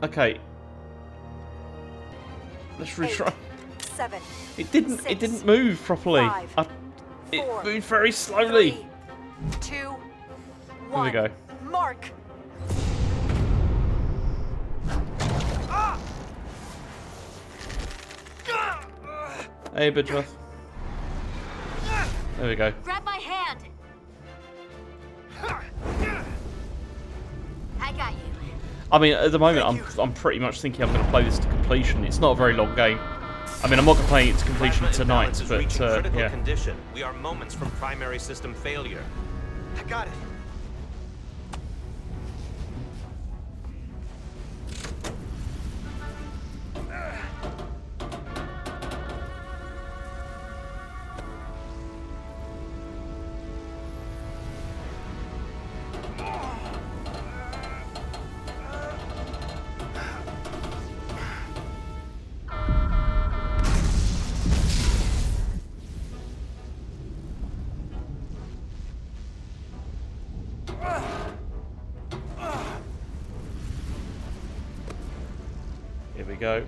Okay. Let's retry. 7. It didn't. 6, It didn't move properly. 5, It 4, moved very slowly. 3, 2, 1. Here we go. Mark. Hey, Bidroth. There we go. Grab my hand! I got you. I mean, at the moment, I'm pretty much thinking I'm going to play this to completion. It's not a very long game. I mean, I'm not going to play it to completion Plasma tonight, imbalance is but reaching critical yeah. condition. We are moments from primary system failure. I got it. Here we go.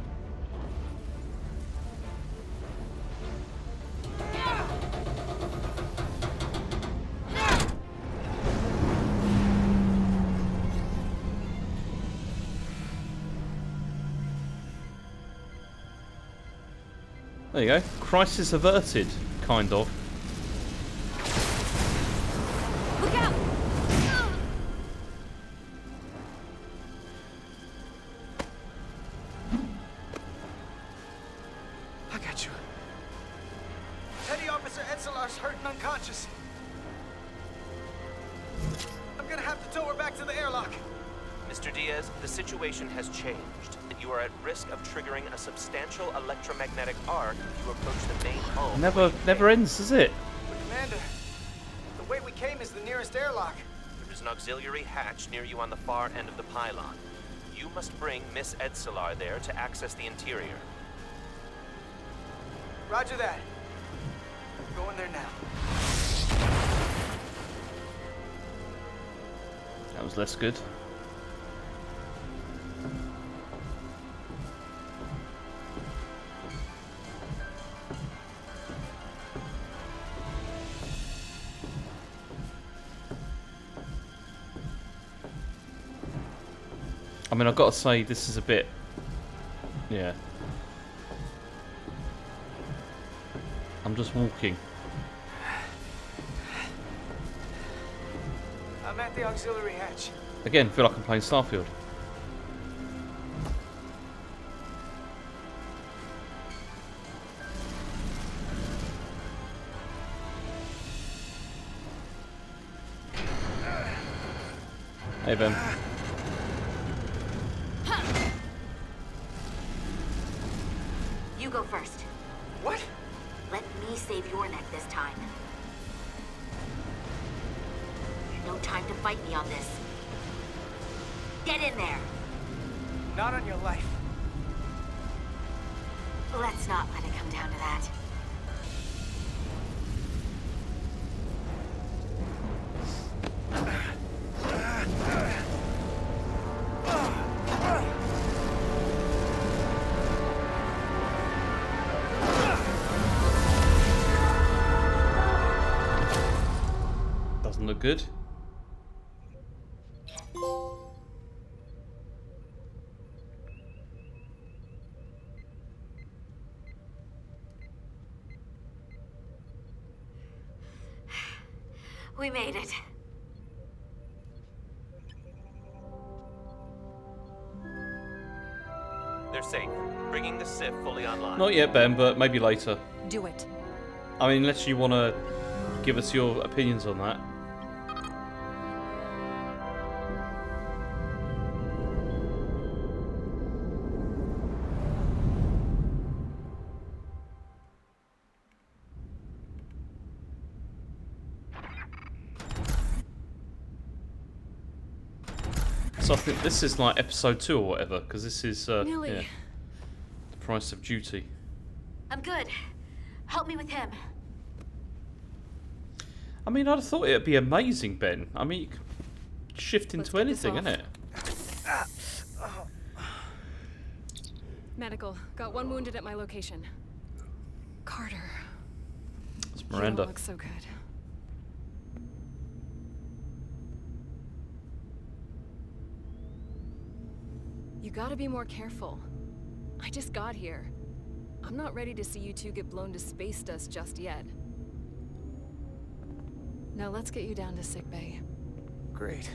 There you go. Crisis averted, kind of. Look out! I got you. Petty Officer Etzelar's hurt and unconscious. I'm gonna have to tow her back to the airlock. Mr. Diaz, the situation has changed, and you are at risk of triggering a substantial electromagnetic arc if you approach the main hull. Never ends, does it? But Commander, the way we came is the nearest airlock. There is an auxiliary hatch near you on the far end of the pylon. You must bring Miss Etzelar there to access the interior. Roger that. Going there now. That was less good. I mean, I've got to say, this is a bit... Yeah. I'm just walking. I'm at the auxiliary hatch. Again, feel like I'm playing Starfield. Hey, Ben. You go first. What? Let me save your neck this time. No time to fight me on this. Get in there! Not on your life. Let's not let it come down to that. Doesn't look good. We made it. They're safe. Bringing the SIF fully online. Not yet, Ben, but maybe later. Do it. I mean, unless you want to give us your opinions on that. So I think this is like episode 2 or whatever, because this is yeah, the price of duty. I'm good. Help me with him. I mean, I'd have thought it'd be amazing, Ben. I mean, you can shift into anything, innit? Medical. Got one wounded at my location. Carter. It's You Miranda. don't look so good. You gotta be more careful. I just got here. I'm not ready to see you two get blown to space dust just yet. Now let's get you down to sickbay. Great.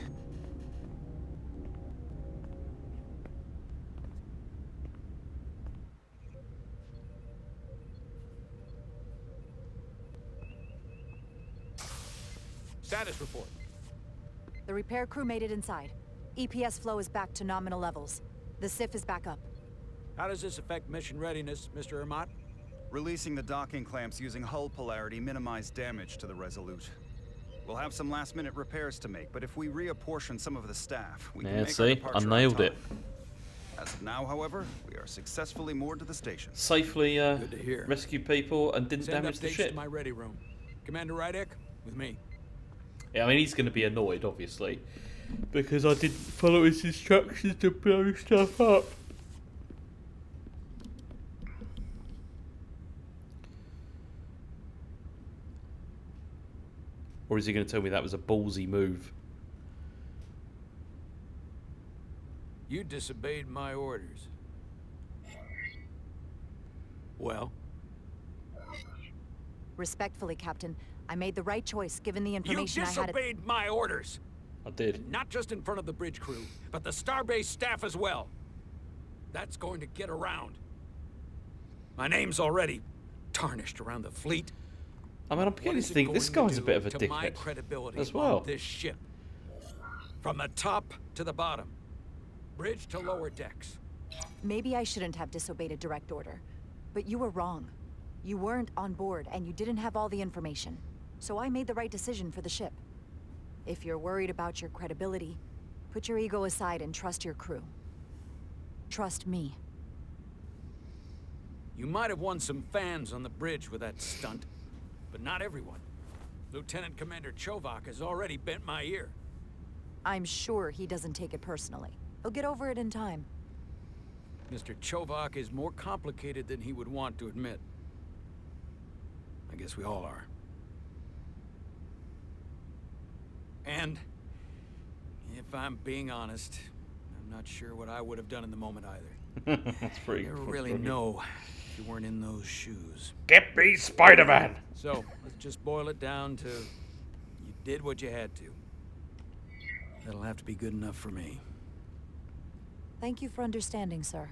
Status report. The repair crew made it inside. EPS flow is back to nominal levels. The SIF is back up. How does this affect mission readiness, Mr. Ermont? Releasing the docking clamps using hull polarity minimized damage to the Resolute. We'll have some last-minute repairs to make, but if we reapportion some of the staff, we can Yeah, make our see? I departure on nailed time. it. As of now, however, we are successfully moored to the station. Safely Good to hear. rescued people and didn't Send damage the updates ship. to my ready room. Commander Rydek, with me. Yeah, I mean, he's going to be annoyed, obviously, because I didn't follow his instructions to blow stuff up. Or is he going to tell me that was a ballsy move? You disobeyed my orders. Well? Respectfully, Captain, I made the right choice given the You information I had. disobeyed my orders! I did. Not just in front of the bridge crew, but the Starbase staff as well. That's going to get around. My name's already tarnished around the fleet. I mean, I'm beginning to think this guy's a bit of a to my dickhead credibility as well. on this ship. From the top to the bottom. Bridge to lower decks. Maybe I shouldn't have disobeyed a direct order, but you were wrong. You weren't on board, and you didn't have all the information. So I made the right decision for the ship. If you're worried about your credibility, put your ego aside and trust your crew. Trust me. You might have won some fans on the bridge with that stunt, but not everyone. Lieutenant Commander Chovak has already bent my ear. I'm sure he doesn't take it personally. He'll get over it in time. Mr. Chovak is more complicated than he would want to admit. I guess we all are. And, if I'm being honest, I'm not sure what I would have done in the moment either. That's pretty You never funny. really know if you weren't in those shoes. Get me, Spider-Man! So, let's just boil it down to you did what you had to. That'll have to be good enough for me. Thank you for understanding, sir.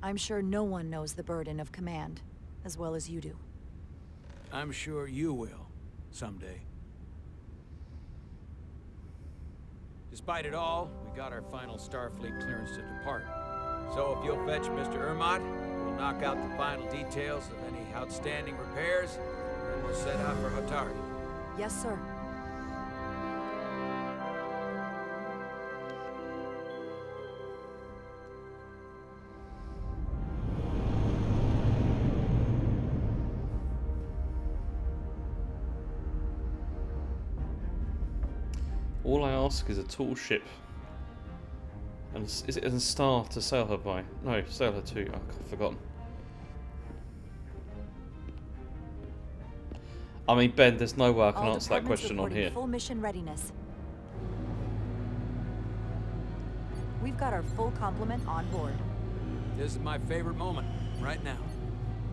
I'm sure no one knows the burden of command as well as you do. I'm sure you will, someday. Despite it all, we got our final Starfleet clearance to depart. So if you'll fetch Mr. Ermont, we'll knock out the final details of any outstanding repairs, and we'll set out for Hotari. Yes, sir. All I ask is a tall ship. And is it a star to sail her by? No, sail her to. Oh, I've forgotten. I mean, Ben, there's no way I can answer that question on here. Full mission readiness. We've got our full complement on board. This is my favorite moment, right now.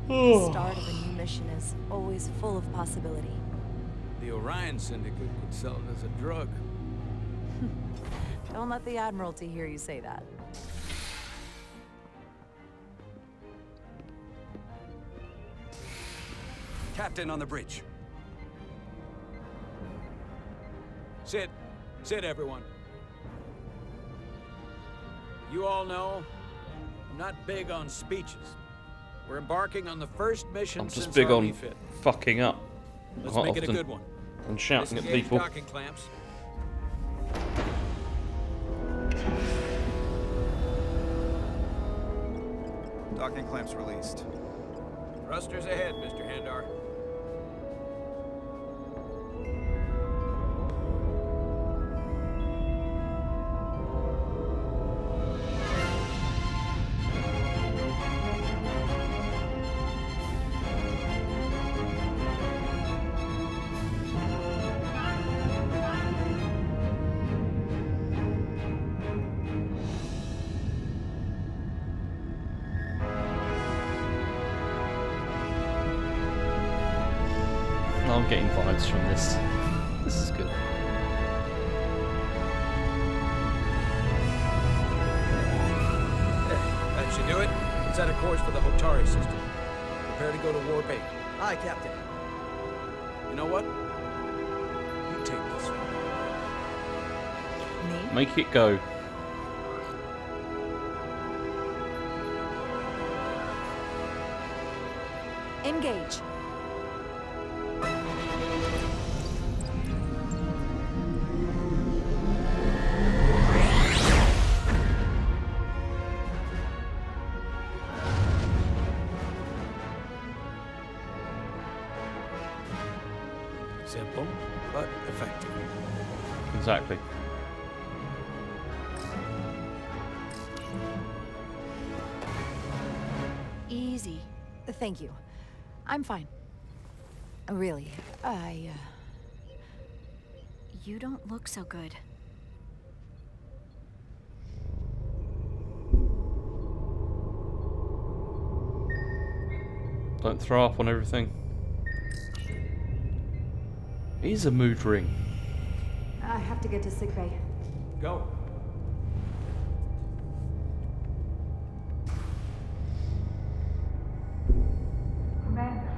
The start of a new mission is always full of possibility. The Orion Syndicate could sell it as a drug. Don't let the Admiralty hear you say that. Captain on the bridge. Sit. Sit, everyone. You all know, I'm not big on speeches. We're embarking on the first mission I'm just since big our on refit. fucking up. Let's quite make it a often, good one. and shouting at Disengage people. docking clamps. Docking clamps released. Thrusters ahead, Mr. Handar. I'm getting vibes from this. This is good. That should do it. Set a course for the Hotari system. Prepare to go to Warp 8. Aye, Captain. You know what? You take this one. Me? Make it go. Engage. Simple, but effective. Exactly. Easy. Thank you. I'm fine. Really, You don't look so good. Don't throw up on everything. It is a mood ring. I have to get to sickbay. Go. Commander,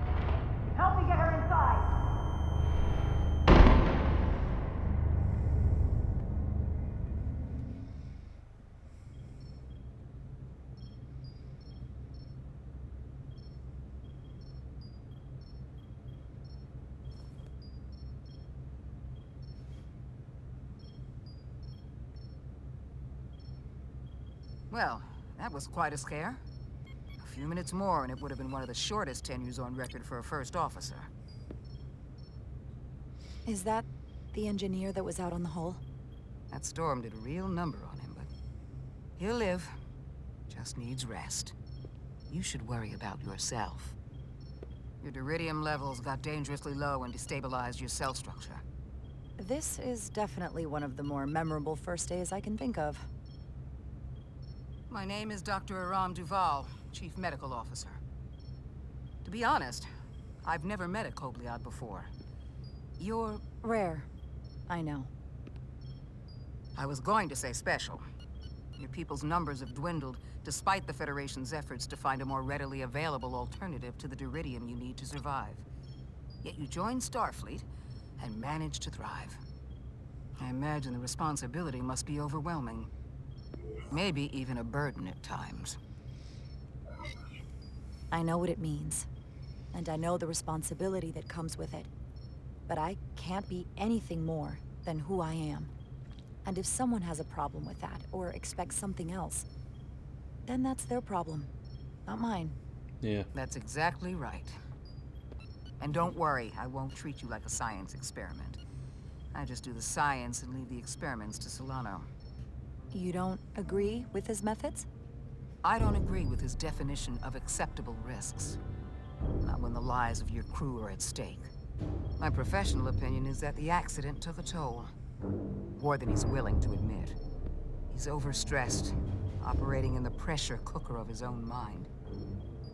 help me get her inside. Well, that was quite a scare. A few minutes more and it would have been one of the shortest tenures on record for a first officer. Is that the engineer that was out on the hull? That storm did a real number on him, but he'll live. Just needs rest. You should worry about yourself. Your deridium levels got dangerously low and destabilized your cell structure. This is definitely one of the more memorable first days I can think of. My name is Dr. Aram Duval, Chief Medical Officer. To be honest, I've never met a Kobliad before. You're... rare. I know. I was going to say special. Your people's numbers have dwindled, despite the Federation's efforts to find a more readily available alternative to the deridium you need to survive. Yet you joined Starfleet, and managed to thrive. I imagine the responsibility must be overwhelming. Maybe even a burden at times. I know what it means. And I know the responsibility that comes with it. But I can't be anything more than who I am. And if someone has a problem with that, or expects something else, then that's their problem, not mine. Yeah. That's exactly right. And don't worry, I won't treat you like a science experiment. I just do the science and leave the experiments to Solano. You don't agree with his methods? I don't agree with his definition of acceptable risks. Not when the lives of your crew are at stake. My professional opinion is that the accident took a toll. More than he's willing to admit. He's overstressed, operating in the pressure cooker of his own mind.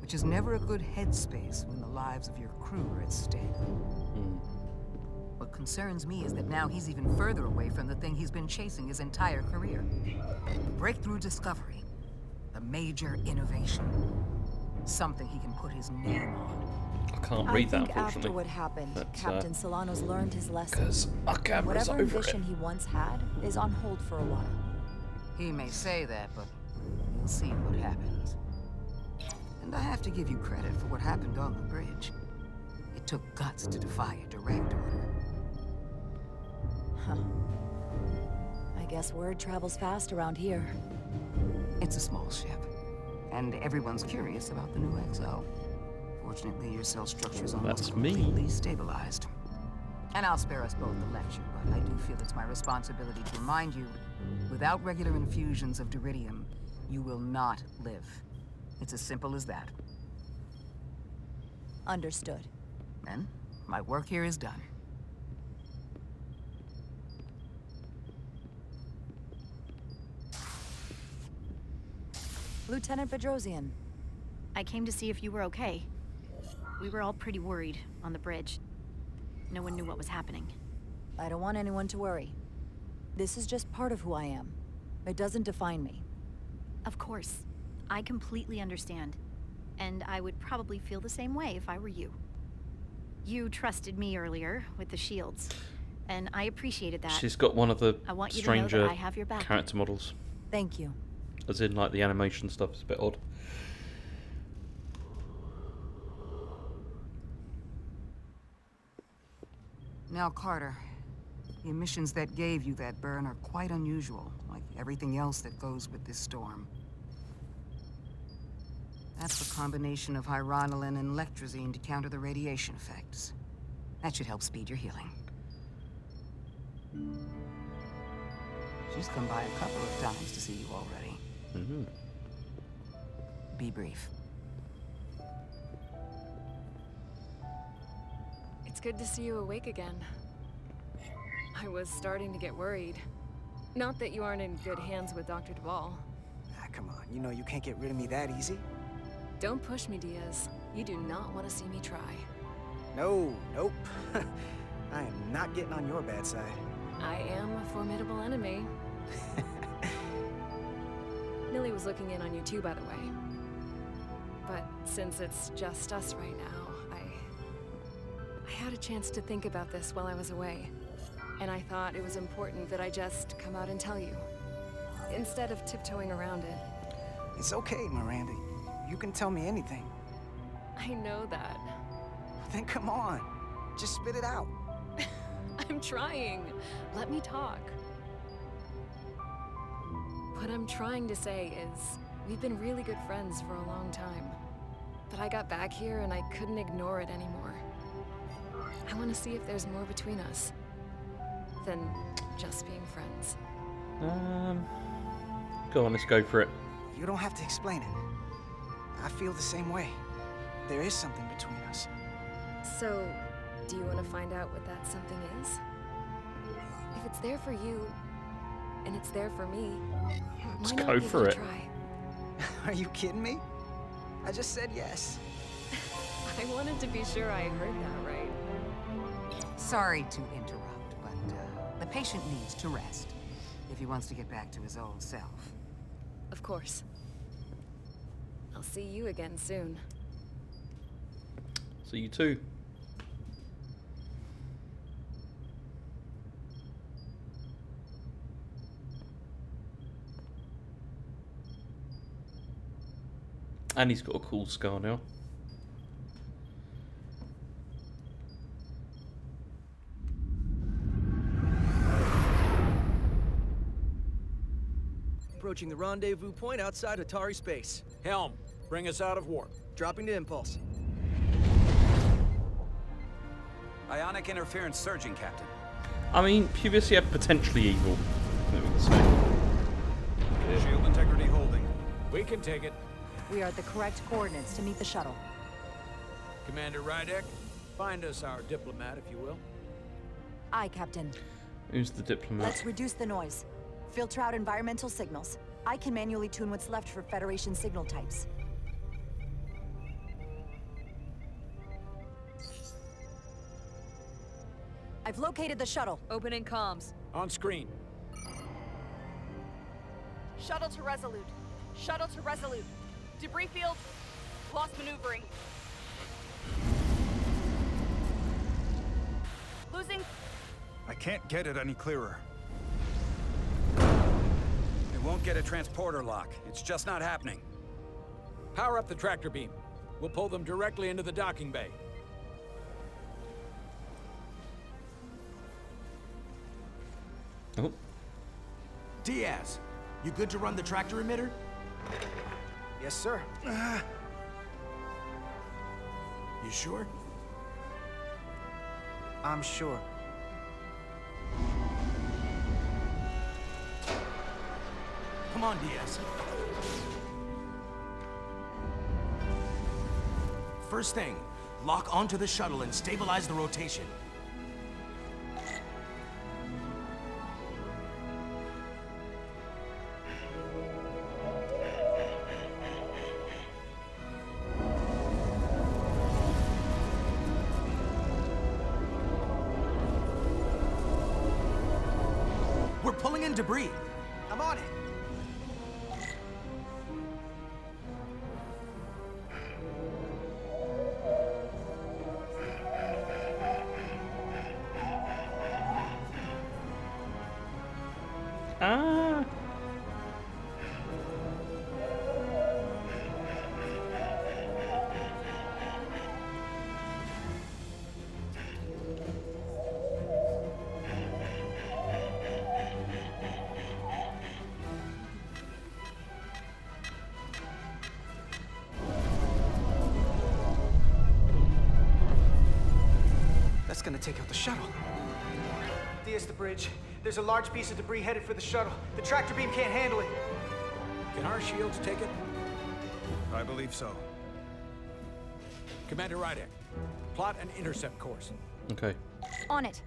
Which is never a good headspace when the lives of your crew are at stake. What concerns me is that now he's even further away from the thing he's been chasing his entire career. The breakthrough discovery. A major innovation. Something he can put his name on. I can't read that, I think unfortunately. after what happened, Captain Solano's learned his lesson. Because our camera's Whatever over ambition it. he once had is on hold for a while. He may say that, but we'll see what happens. And I have to give you credit for what happened on the bridge. It took guts to defy a direct order. Huh. I guess word travels fast around here. It's a small ship, and everyone's curious about the new XO. Fortunately, your cell structure's almost completely stabilized. And I'll spare us both the lecture, but I do feel it's my responsibility to remind you, without regular infusions of Duridium, you will not live. It's as simple as that. Understood. Then, my work here is done. Lieutenant Bedrosian. I came to see if you were okay. We were all pretty worried on the bridge. No one knew what was happening. I don't want anyone to worry. This is just part of who I am. It doesn't define me. Of course. I completely understand. And I would probably feel the same way if I were you. You trusted me earlier with the shields, and I appreciated that. She's got one of the I want you to stranger know that I have your back. character models. Thank you. As in, like, the animation stuff is a bit odd. Now, Carter, the emissions that gave you that burn are quite unusual, like everything else that goes with this storm. That's the combination of hyronolin and lectrazine to counter the radiation effects. That should help speed your healing. She's come by a couple of times to see you already. Mm-hmm. Be brief. It's good to see you awake again. I was starting to get worried. Not that you aren't in good hands with Dr. Duvall. Ah, come on. You know you can't get rid of me that easy. Don't push me, Diaz. You do not want to see me try. No, nope. I am not getting on your bad side. I am a formidable enemy. Millie was looking in on you too, by the way. But since it's just us right now, I had a chance to think about this while I was away. And I thought it was important that I just come out and tell you, instead of tiptoeing around it. It's okay, Miranda. You can tell me anything. I know that. Then come on. Just spit it out. I'm trying. Let me talk. What I'm trying to say is, we've been really good friends for a long time. But I got back here and I couldn't ignore it anymore. I want to see if there's more between us than just being friends. Go on, let's go for it. You don't have to explain it. I feel the same way. There is something between us. So, do you want to find out what that something is? If it's there for you, and it's there for me, Let's why not go give for a it. try? Are you kidding me? I just said yes. I wanted to be sure I heard that right. Sorry to interrupt, but the patient needs to rest if he wants to get back to his old self. Of course. I'll see you again soon. See you too. And he's got a cool scar now. Approaching the rendezvous point outside Atari space. Helm, bring us out of warp. Dropping to impulse. Ionic interference surging, Captain. I mean, Publius, yeah, potentially evil. Let me say. Shield integrity holding. We can take it. We are at the correct coordinates to meet the shuttle. Commander Rydek, find us our diplomat, if you will. Aye, Captain. Who's the diplomat? Let's reduce the noise. Filter out environmental signals. I can manually tune what's left for Federation signal types. I've located the shuttle. Opening comms. On screen. Shuttle to Resolute. Shuttle to Resolute. Debris field. Lost maneuvering. Losing. I can't get it any clearer. It won't get a transporter lock. It's just not happening. Power up the tractor beam. We'll pull them directly into the docking bay. Oh. Diaz, you good to run the tractor emitter? Yes, sir. You sure? I'm sure. Come on, Diaz. First thing, lock onto the shuttle and stabilize the rotation. We're pulling in debris. I'm on it. Ah. That's gonna take out the shuttle. Diaz, the bridge. There's a large piece of debris headed for the shuttle. The tractor beam can't handle it. Can our shields take it? I believe so. Commander Rydek, plot an intercept course. Okay. On it.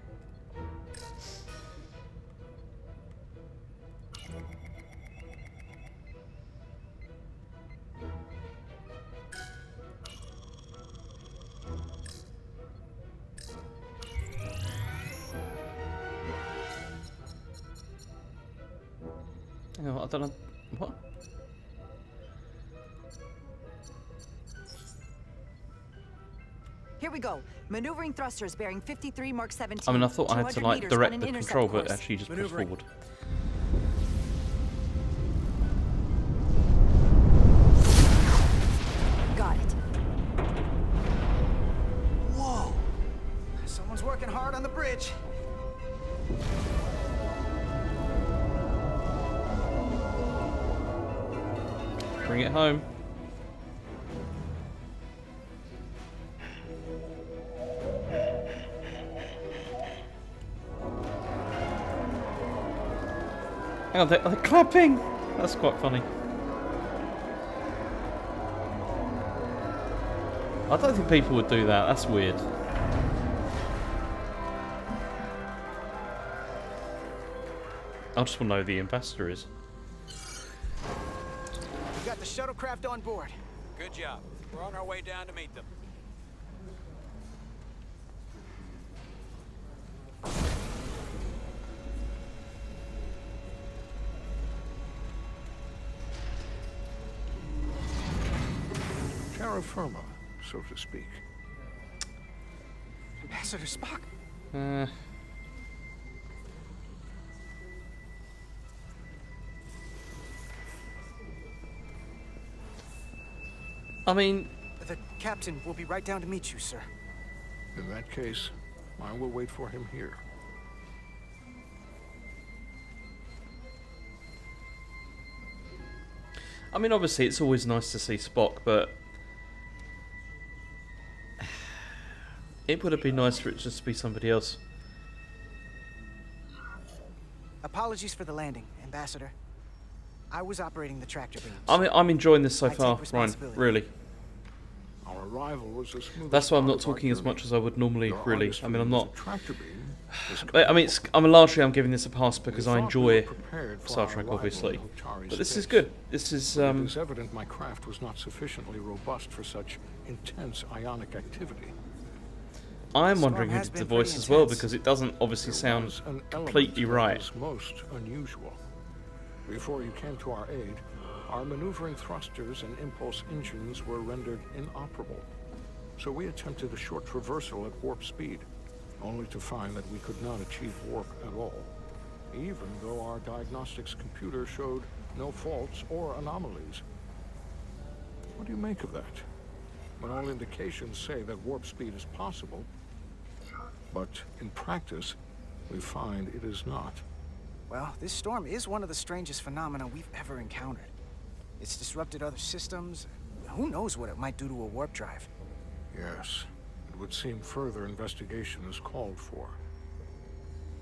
Hang on, I don't know. What? Here we go. Maneuvering thrusters bearing 53 Mark 17. I mean, I thought I had to 200 like meters on direct an the intercept control, but course. actually just push Maneuvering. forward. Got it. Whoa! Someone's working hard on the bridge. Bring it home. Hang on, they're clapping! That's quite funny. I don't think people would do that, that's weird. I just want to know who the ambassador is. We got the shuttlecraft on board. Good job. We're on our way down to meet them. Terra firma, so to speak. Ambassador Spock. I mean... The captain will be right down to meet you, sir. In that case, I will wait for him here. I mean, obviously, it's always nice to see Spock, but... it would have been nice for it just to be somebody else. Apologies for the landing, Ambassador. I was operating the tractor beams. I'm enjoying this so I take far, Ryan. responsibility. Really. Our arrival was the smoothest That's why I'm part not of our talking as journey. much as I would normally. Your Really, I artistry mean, I'm was not. a tractor beam. I mean, I'm giving this a pass because I enjoy prepared for Star our Trek, arrival obviously. in Hotari But this is space. good. This is But it is evident my craft was not sufficiently robust for such intense ionic activity. I'm Storm wondering who has did the been pretty voice as well, intense. because it doesn't obviously There sound was an completely element right. that was most unusual. Before you came to our aid, our maneuvering thrusters and impulse engines were rendered inoperable. So we attempted a short traversal at warp speed, only to find that we could not achieve warp at all, even though our diagnostics computer showed no faults or anomalies. What do you make of that? When all indications say that warp speed is possible, but in practice, we find it is not. Well, this storm is one of the strangest phenomena we've ever encountered. It's disrupted other systems. Who knows what it might do to a warp drive? Yes, it would seem further investigation is called for.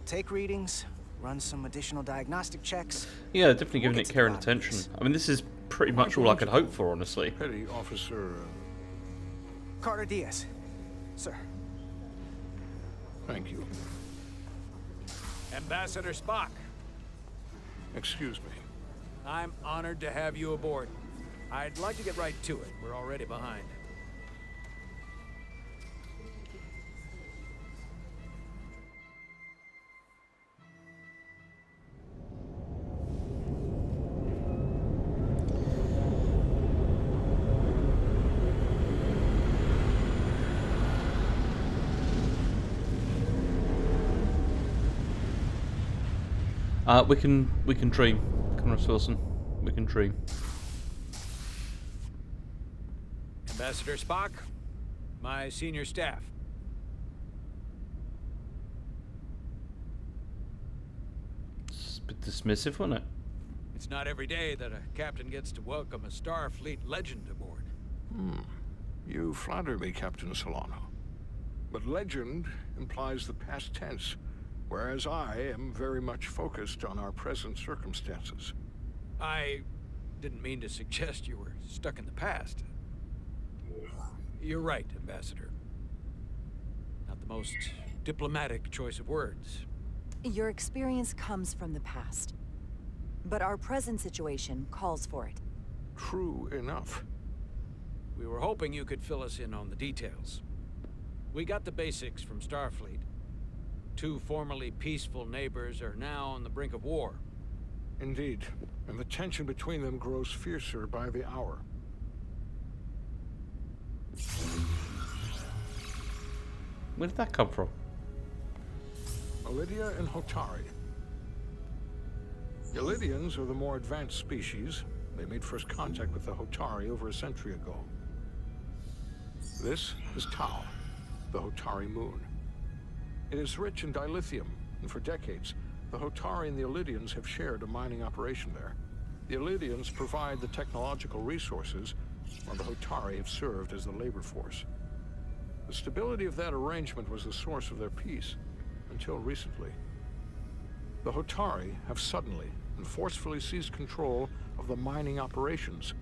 Take readings, run some additional diagnostic checks. Yeah, definitely giving We'll it get to care the and bottom of attention. this. I mean, this is pretty much all I could hope for, honestly. Petty Officer... Carter Diaz. Sir. Thank you. Ambassador Spock, Excuse me. I'm honored to have you aboard. I'd like to get right to it. We're already behind. We can dream, Conrad Wilson. We can dream. Ambassador Spock, my senior staff. It's a bit dismissive, wasn't it? It's not every day that a captain gets to welcome a Starfleet legend aboard. You flatter me, Captain Solano. But legend implies the past tense, whereas I am very much focused on our present circumstances. I didn't mean to suggest you were stuck in the past. You're right, Ambassador. Not the most diplomatic choice of words. Your experience comes from the past. But our present situation calls for it. True enough. We were hoping you could fill us in on the details. We got the basics from Starfleet. Two formerly peaceful neighbors are now on the brink of war. Indeed, and the tension between them grows fiercer by the hour. Where did that come from? Lydia and Hotari. The Lydians are the more advanced species. They made first contact with the Hotari over a century ago. This is Tau, the Hotari moon. It is rich in dilithium, and for decades, the Hotari and the Illydians have shared a mining operation there. The Illydians provide the technological resources, while the Hotari have served as the labor force. The stability of that arrangement was the source of their peace, until recently. The Hotari have suddenly and forcefully seized control of the mining operations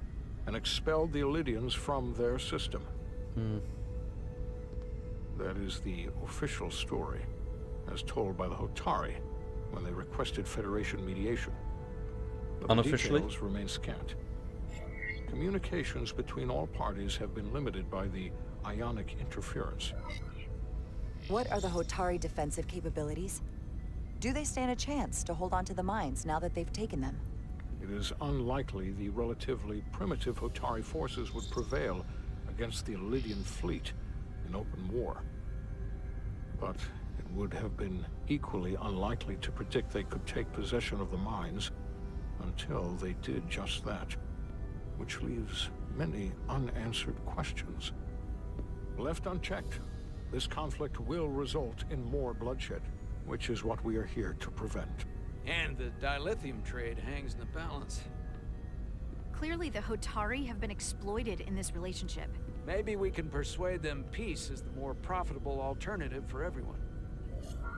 and expelled the Illydians from their system. That is the official story, as told by the Hotari when they requested Federation mediation. But Unofficially? the details remain scant. Communications between all parties have been limited by the ionic interference. What are the Hotari defensive capabilities? Do they stand a chance to hold on to the mines now that they've taken them? It is unlikely the relatively primitive Hotari forces would prevail against the Illydian fleet in open war. But it would have been equally unlikely to predict they could take possession of the mines until they did just that, which leaves many unanswered questions. Left unchecked, this conflict will result in more bloodshed, which is what we are here to prevent. And the dilithium trade hangs in the balance. Clearly, the Hotari have been exploited in this relationship. Maybe we can persuade them peace is the more profitable alternative for everyone.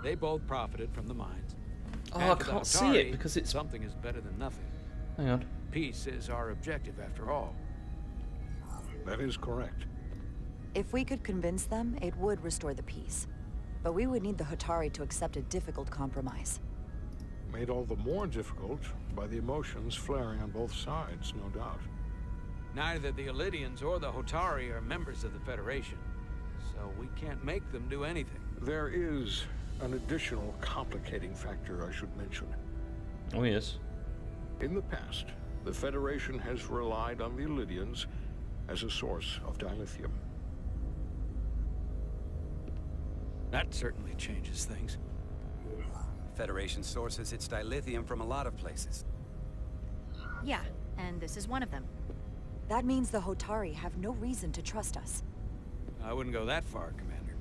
They both profited from the mines. Oh, And I to the can't see Hotari, it because it's... something is better than nothing. Hang on. Peace is our objective, after all. That is correct. If we could convince them, it would restore the peace. But we would need the Hotari to accept a difficult compromise. Made all the more difficult by the emotions flaring on both sides, no doubt. Neither the Elydians or the Hotari are members of the Federation, so we can't make them do anything. There is an additional complicating factor I should mention. Oh, yes. In the past, the Federation has relied on the Elydians as a source of dilithium. That certainly changes things. Federation sources its dilithium from a lot of places. Yeah, and this is one of them. That means the Hotari have no reason to trust us. I wouldn't go that far, Commander.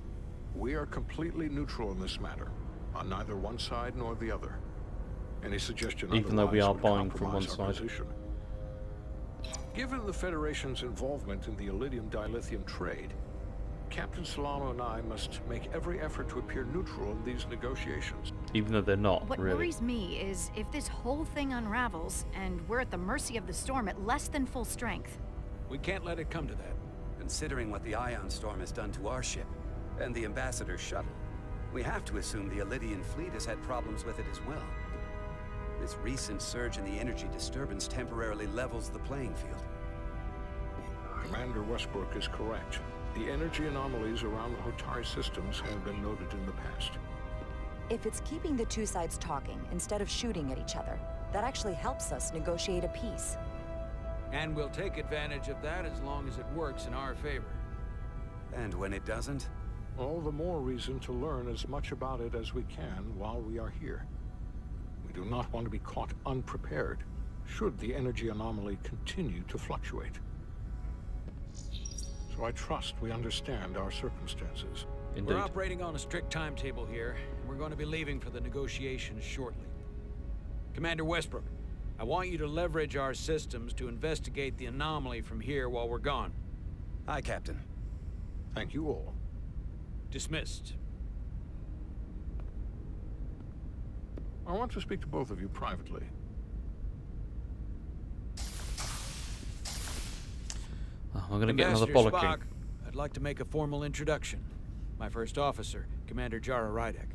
We are completely neutral in this matter, on neither one side nor the other. Any suggestion Even though we are would buying from one compromise our side. position. Given the Federation's involvement in the Elydium dilithium trade, Captain Solano and I must make every effort to appear neutral in these negotiations. Even though they're not, What really. worries me is if this whole thing unravels and we're at the mercy of the storm at less than full strength. We can't let it come to that. Considering what the Ion Storm has done to our ship, and the Ambassador's shuttle, we have to assume the Elydian fleet has had problems with it as well. This recent surge in the energy disturbance temporarily levels the playing field. Commander Westbrook is correct. The energy anomalies around the Hotari systems have been noted in the past. If it's keeping the two sides talking instead of shooting at each other, that actually helps us negotiate a peace. And we'll take advantage of that as long as it works in our favor. And when it doesn't? All the more reason to learn as much about it as we can while we are here. We do not want to be caught unprepared, should the energy anomaly continue to fluctuate. So I trust we understand our circumstances. Indeed. We're operating on a strict timetable here, and we're going to be leaving for the negotiations shortly. Commander Westbrook, I want you to leverage our systems to investigate the anomaly from here while we're gone. Aye, Captain. Thank you all. Dismissed. I want to speak to both of you privately. Oh, I'm going to get another Ambassador bollocking. Spock, I'd like to make a formal introduction. My first officer, Commander Jara Rydek.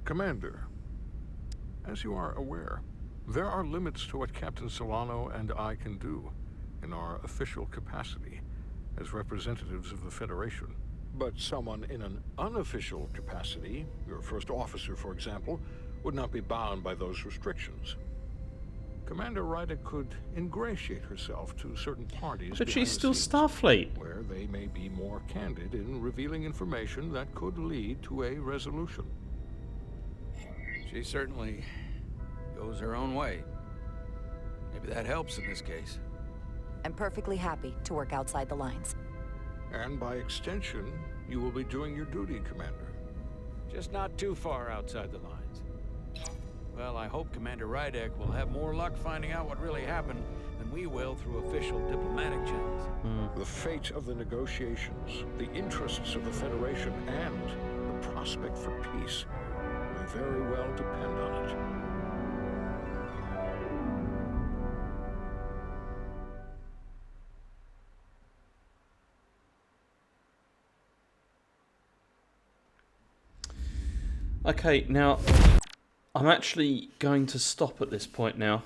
Commander, as you are aware, there are limits to what Captain Solano and I can do in our official capacity as representatives of the Federation. But someone in an unofficial capacity, your first officer, for example, would not be bound by those restrictions. Commander Rydek could ingratiate herself to certain parties. But she's still scenes, Starfleet. where they may be more candid in revealing information that could lead to a resolution. She certainly goes her own way. Maybe that helps in this case. I'm perfectly happy to work outside the lines. And by extension, you will be doing your duty, Commander. Just not too far outside the lines. Well, I hope Commander Rydek will have more luck finding out what really happened than we will through official diplomatic channels. The fate of the negotiations, the interests of the Federation, and the prospect for peace may very well depend on it. Okay, now I'm actually going to stop at this point now,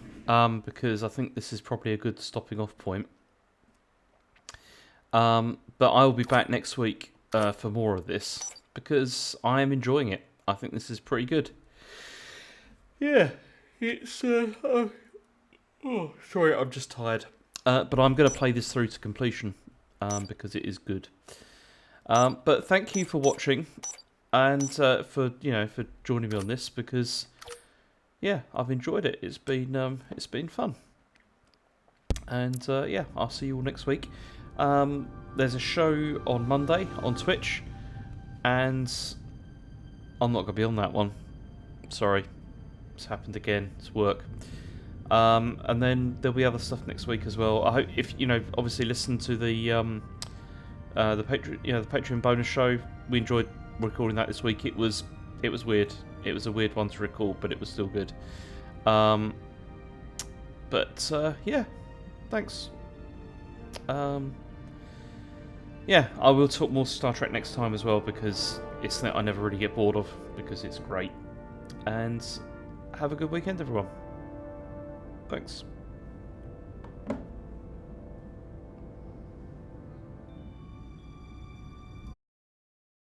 because I think this is probably a good stopping off point. But I will be back next week for more of this, because I am enjoying it. I think this is pretty good. Yeah, it's... sorry, I'm just tired. But I'm going to play this through to completion, because it is good. But thank you for watching. And for joining me on this, because yeah, I've enjoyed it. It's been fun. And yeah, I'll see you all next week. There's a show on Monday on Twitch, and I'm not gonna be on that one. Sorry, it's happened again. It's work. And then there'll be other stuff next week as well. I hope if obviously listen to the Patreon, the Patreon bonus show. We enjoyed recording that this week. It was weird. It was a weird one to record, but it was still good. Yeah, thanks. Yeah, I will talk more Star Trek next time as well, because it's something I never really get bored of, because it's great. And have a good weekend, everyone. Thanks.